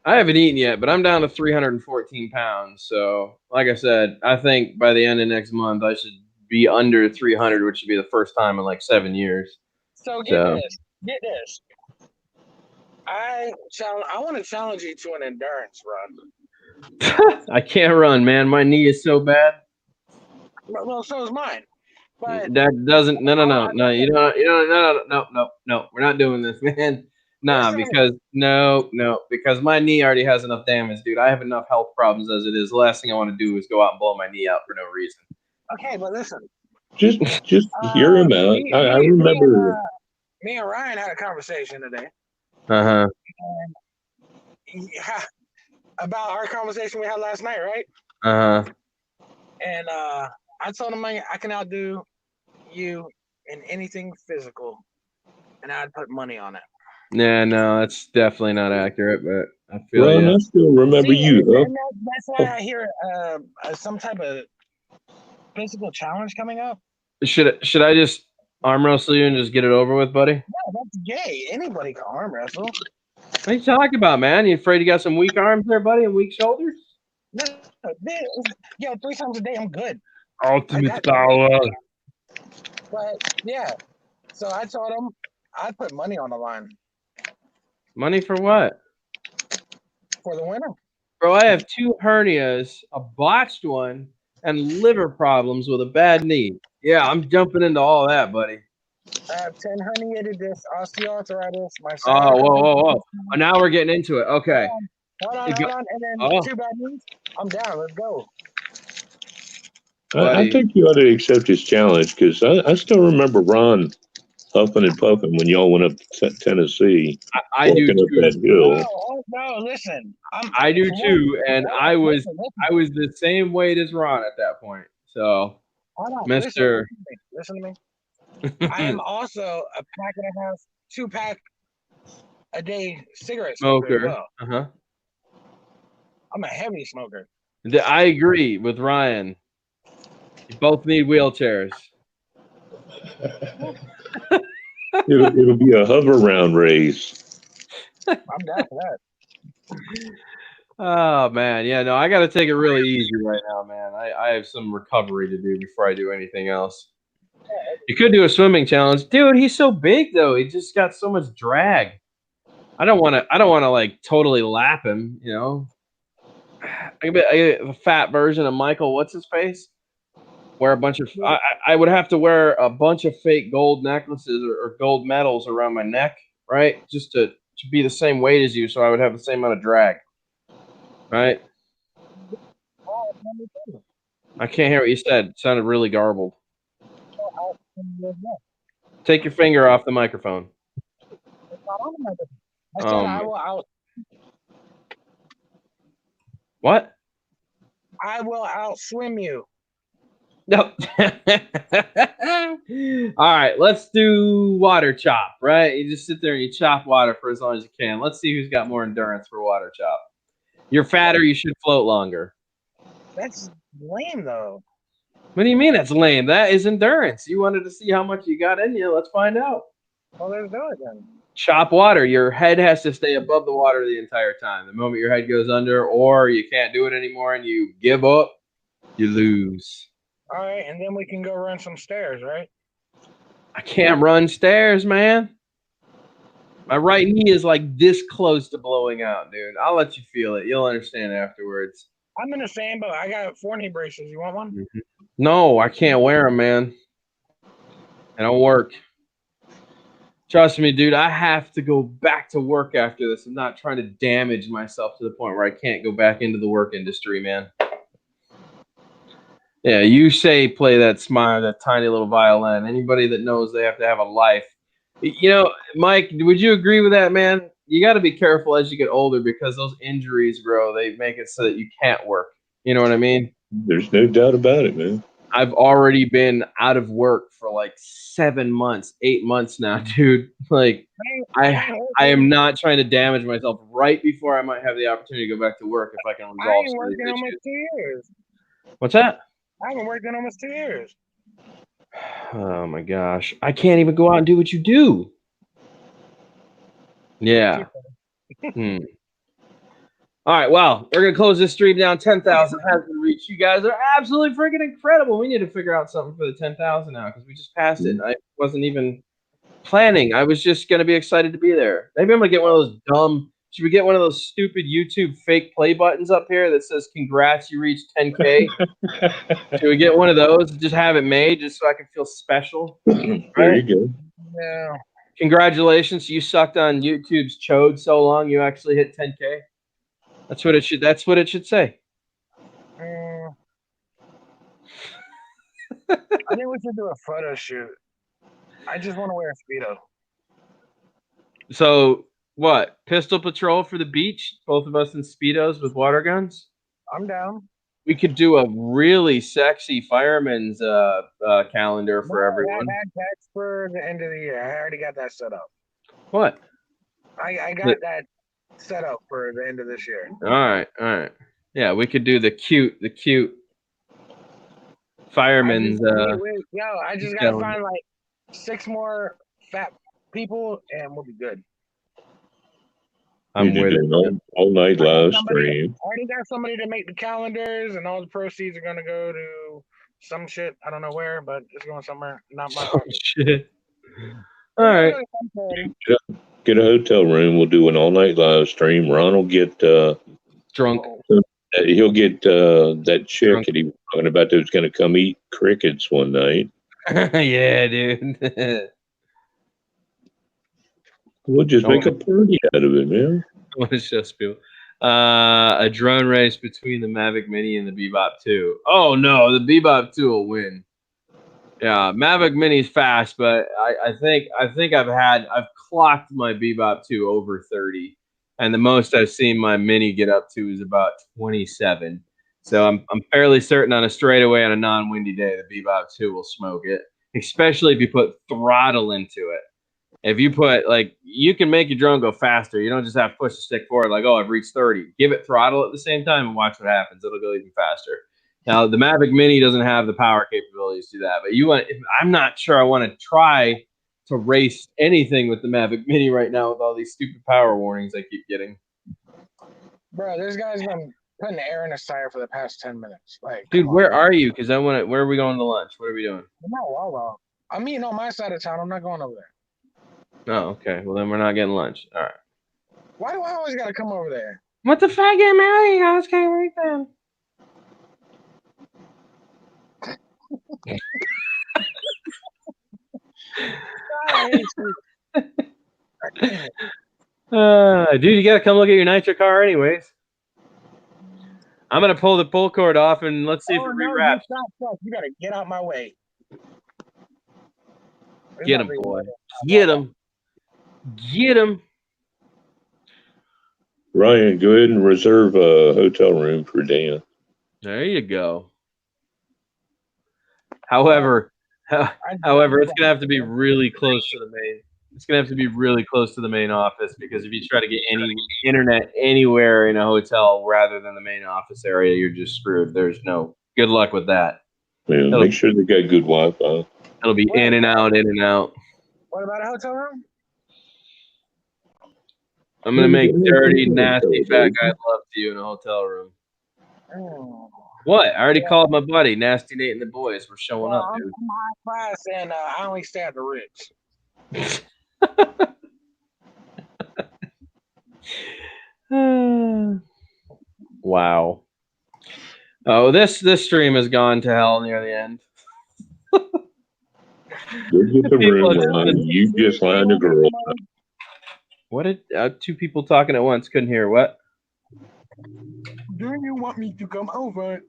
I haven't eaten yet, but I'm down to 314 pounds. So, like I said, I think by the end of next month, I should be under 300, which should be the first time in like 7 years. So get this. I want to challenge you to an endurance run. I can't run, man. My knee is so bad. Well, so is mine. But that doesn't. No. You know. No. We're not doing this, man. Nah, because because my knee already has enough damage, dude. I have enough health problems as it is. The last thing I want to do is go out and blow my knee out for no reason. Okay, but listen. Just hear him out. I remember. Me and Ryan had a conversation today. About our conversation we had last night, right? And I told him I can outdo you in anything physical, and I'd put money on it. Yeah, no, that's definitely not accurate, but I feel Ron, I still remember you. That's why I hear some type of physical challenge coming up. Should I just arm wrestle you and just get it over with, buddy? No, that's gay. Anybody can arm wrestle. What are you talking about, man? You afraid you got some weak arms there, buddy, and weak shoulders? No, 3 times a day, I'm good. Ultimate power. But yeah, so I told him I'd put money on the line. Money for what? For the winner. Bro, I have 2 hernias, a botched one, and liver problems with a bad knee. Yeah, I'm jumping into all that, buddy. I have 10 herniated discs, osteoarthritis. Whoa. Oh, now we're getting into it. Okay. Hold on. And then 2 bad knees. I'm down. Let's go. I think you ought to accept his challenge because I still remember Ron huffing and puffing when y'all went up to Tennessee. I do too. Up that hill. No, listen. I do too, and I was the same weight as Ron at that point. So, Mr. Listen to me. I am also a pack and a half, 2-pack a day cigarette smoker. As well. I'm a heavy smoker. I agree with Ryan. You both need wheelchairs. It'll be a hover round race. I'm down for that. Oh man, yeah, no, I got to take it really easy right now, man. I have some recovery to do before I do anything else. You could do a swimming challenge, dude. He's so big though; he just got so much drag. I don't want to like totally lap him, you know. I get a fat version of Michael. What's his face? Wear a bunch of. I would have to wear a bunch of fake gold necklaces or gold medals around my neck, right? Just to be the same weight as you, so I would have the same amount of drag, right? I can't hear what you said. It sounded really garbled. Take your finger off the microphone. I said I will What? I will outswim you. No. All right, let's do water chop, right? You just sit there and you chop water for as long as you can. Let's see who's got more endurance for water chop. You're fatter, you should float longer. That's lame, though. What do you mean that's lame? That is endurance. You wanted to see how much you got in you. Let's find out. Well, let's do it then. Chop water. Your head has to stay above the water the entire time. The moment your head goes under or you can't do it anymore and you give up, you lose. All right, and then we can go run some stairs, right? I can't run stairs, man. My right knee is like this close to blowing out, dude. I'll let you feel it. You'll understand afterwards. I'm in the same boat. I got 4 knee braces. You want one? Mm-hmm. No, I can't wear them, man. They don't work. Trust me, dude. I have to go back to work after this. I'm not trying to damage myself to the point where I can't go back into the work industry, man. Yeah, you say play that tiny little violin. Anybody that knows they have to have a life. You know, Mike, would you agree with that, man? You got to be careful as you get older because those injuries grow. They make it so that you can't work. You know what I mean? There's no doubt about it, man. I've already been out of work for like 7 months, 8 months now, dude. Like, I am not trying to damage myself right before I might have the opportunity to go back to work if I can resolve some of these issues. Almost 2 years. What's that? I haven't worked in almost 2 years. Oh my gosh. I can't even go out and do what you do. Yeah. All right, well, we're going to close this stream down. 10,000 has been reached. You guys are absolutely freaking incredible. We need to figure out something for the 10,000 now because we just passed it. I wasn't even planning. I was just going to be excited to be there. Maybe I'm going to get one of those dumb Should we get one of those stupid YouTube fake play buttons up here that says "Congrats, you reached 10K"? Should we get one of those? Just have it made, just so I can feel special. There you go. Yeah. Congratulations, you sucked on YouTube's chode so long you actually hit 10K. That's what it should. That's what it should say. I think we should do a photo shoot. I just want to wear a Speedo. So what? Pistol patrol for the beach? Both of us in Speedos with water guns? I'm down. We could do a really sexy fireman's calendar for everyone. I had text for the end of the year. I already got that set up. What? I got that set up for the end of this year. All right. Yeah, we could do the cute fireman's. I just gotta find like 6 more fat people, and we'll be good. I'm with it. All night live stream. I already got somebody to make the calendars, and all the proceeds are gonna go to some shit. I don't know where, but it's going somewhere. Not my pocket. Shit. All right. Get a hotel room. We'll do an all night live stream. Ron will get drunk. He'll get that chick that he was talking about that was going to come eat crickets one night. Yeah, dude. We'll just make a party out of it, man. What is just people? A drone race between the Mavic Mini and the Bebop 2. Oh no, the Bebop 2 will win. Yeah, Mavic Mini's fast, but I think I've clocked my Bebop 2 over 30, and the most I've seen my Mini get up to is about 27. So I'm fairly certain on a straightaway on a non-windy day, the Bebop 2 will smoke it, especially if you put throttle into it. If you put, like, you can make your drone go faster. You don't just have to push the stick forward like, oh, I've reached 30. Give it throttle at the same time and watch what happens. It'll go even faster. Now, the Mavic Mini doesn't have the power capabilities to do that, but I'm not sure I want to try to race anything with the Mavic Mini right now with all these stupid power warnings I keep getting. Bro, this guy's been putting air in his tire for the past 10 minutes. Like, dude, where are you? Because where are we going to lunch? What are we doing? No, I'm eating on my side of town. I'm not going over there. Oh, okay. Well, then we're not getting lunch. All right. Why do I always got to come over there? What the fuck, get married? You guys can't wait then. Dude, you gotta come look at your nitro car anyways. I'm gonna pull the pull cord off and let's see if it rewraps. You gotta get out my way. Get him, boy. Get him. Get him. Ryan, go ahead and reserve a hotel room for Dan. There you go. However, it's gonna have to be really close to the main. It's gonna have to be really close to the main office, because if you try to get any internet anywhere in a hotel rather than the main office area, you're just screwed. There's no good luck with that. Yeah, make sure they got good Wi-Fi. It'll be in and out, in and out. What about a hotel room? I'm gonna make dirty, nasty, fat guy love to you in a hotel room. Oh. What? I already called my buddy, Nasty Nate and the boys. We're showing up, dude. I'm high class, and I only stay at the Ritz. Wow. Oh, this stream has gone to hell near the end. Go get the room. You just lined a girl up. What did two people talking at once? Couldn't hear what? Do you want me to come over?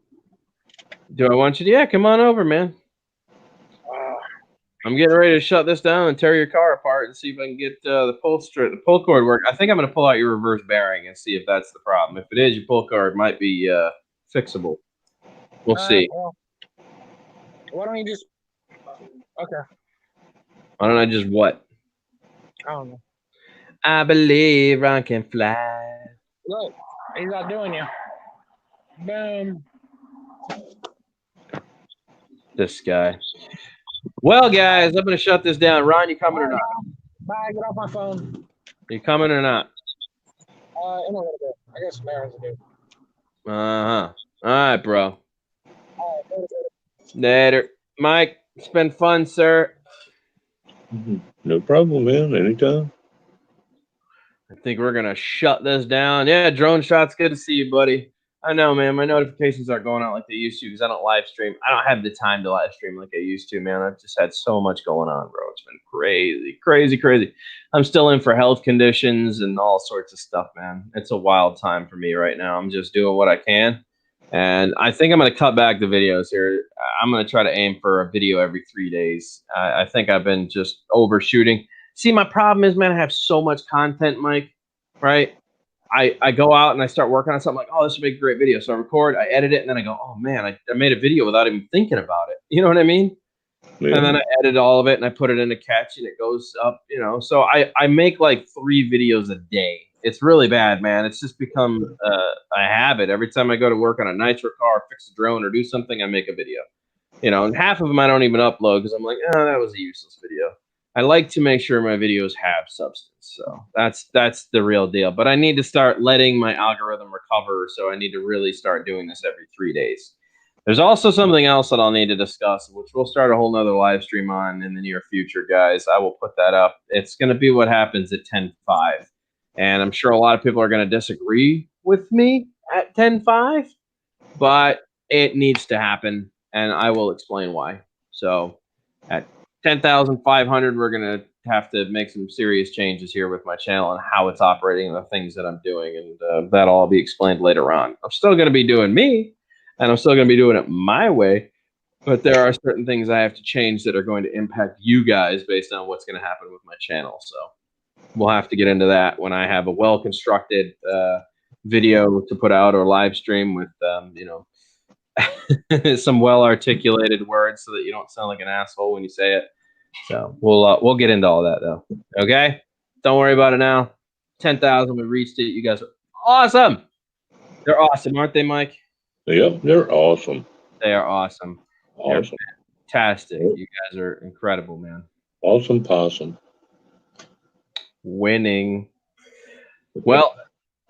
Do I want you to? Yeah, come on over, man. I'm getting ready to shut this down and tear your car apart and see if I can get the pull cord work. I think I'm going to pull out your reverse bearing and see if that's the problem. If it is, your pull cord might be fixable. We'll see. Well, why don't you just... Okay. Why don't I just what? I don't know. I believe I can fly. Look, he's not doing you. Boom. This guy. Well, guys, I'm going to shut this down. Ron, you coming or not? Bye, get off my phone. You coming or not? In a little bit. I got some errands to do. Uh-huh. All right, bro. All right, later. Mike, it's been fun, sir. No problem, man. Anytime. I think we're going to shut this down. Yeah, Drone Shot's good to see you, buddy. I know, man. My notifications aren't going out like they used to because I don't live stream. I don't have the time to live stream like I used to, man. I've just had so much going on, bro. It's been crazy, crazy, crazy. I'm still in for health conditions and all sorts of stuff, man. It's a wild time for me right now. I'm just doing what I can. And I think I'm going to cut back the videos here. I'm going to try to aim for a video every 3 days. I think I've been just overshooting. See, my problem is, man, I have so much content, Mike, right? I go out and I start working on something like, oh, this would make a great video. So I record, I edit it, and then I go, oh, man, I made a video without even thinking about it. You know what I mean? Yeah. And then I edit all of it, and I put it in a catch, and it goes up, you know. So I make like 3 videos a day. It's really bad, man. It's just become a habit. Every time I go to work on a nitro car, or fix a drone, or do something, I make a video. You know, and half of them I don't even upload because I'm like, oh, that was a useless video. I like to make sure my videos have substance. So that's the real deal. But I need to start letting my algorithm recover. So I need to really start doing this every 3 days. There's also something else that I'll need to discuss, which we'll start a whole nother live stream on in the near future, guys. I will put that up. It's going to be what happens at 10:05. And I'm sure a lot of people are going to disagree with me at 10:05, but it needs to happen. And I will explain why. So at 10,500, we're going to have to make some serious changes here with my channel and how it's operating and the things that I'm doing. And that'll all be explained later on. I'm still going to be doing me, and I'm still going to be doing it my way. But there are certain things I have to change that are going to impact you guys based on what's going to happen with my channel. So we'll have to get into that when I have a well-constructed video to put out or live stream with, you know, some well-articulated words so that you don't sound like an asshole when you say it. So we'll get into all that though. Okay, don't worry about it now. 10,000, we reached it. You guys are awesome. They're awesome, aren't they, Mike? Yep, they're awesome. They are awesome. Awesome. They're fantastic. You guys are incredible, man. Awesome possum. Winning. Well,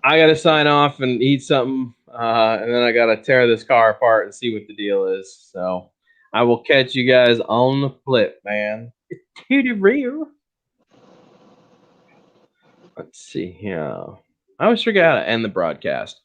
I got to sign off and eat something. And then I got to tear this car apart and see what the deal is. So I will catch you guys on the flip, man. To the rear. Let's see here. I always forget how to end the broadcast.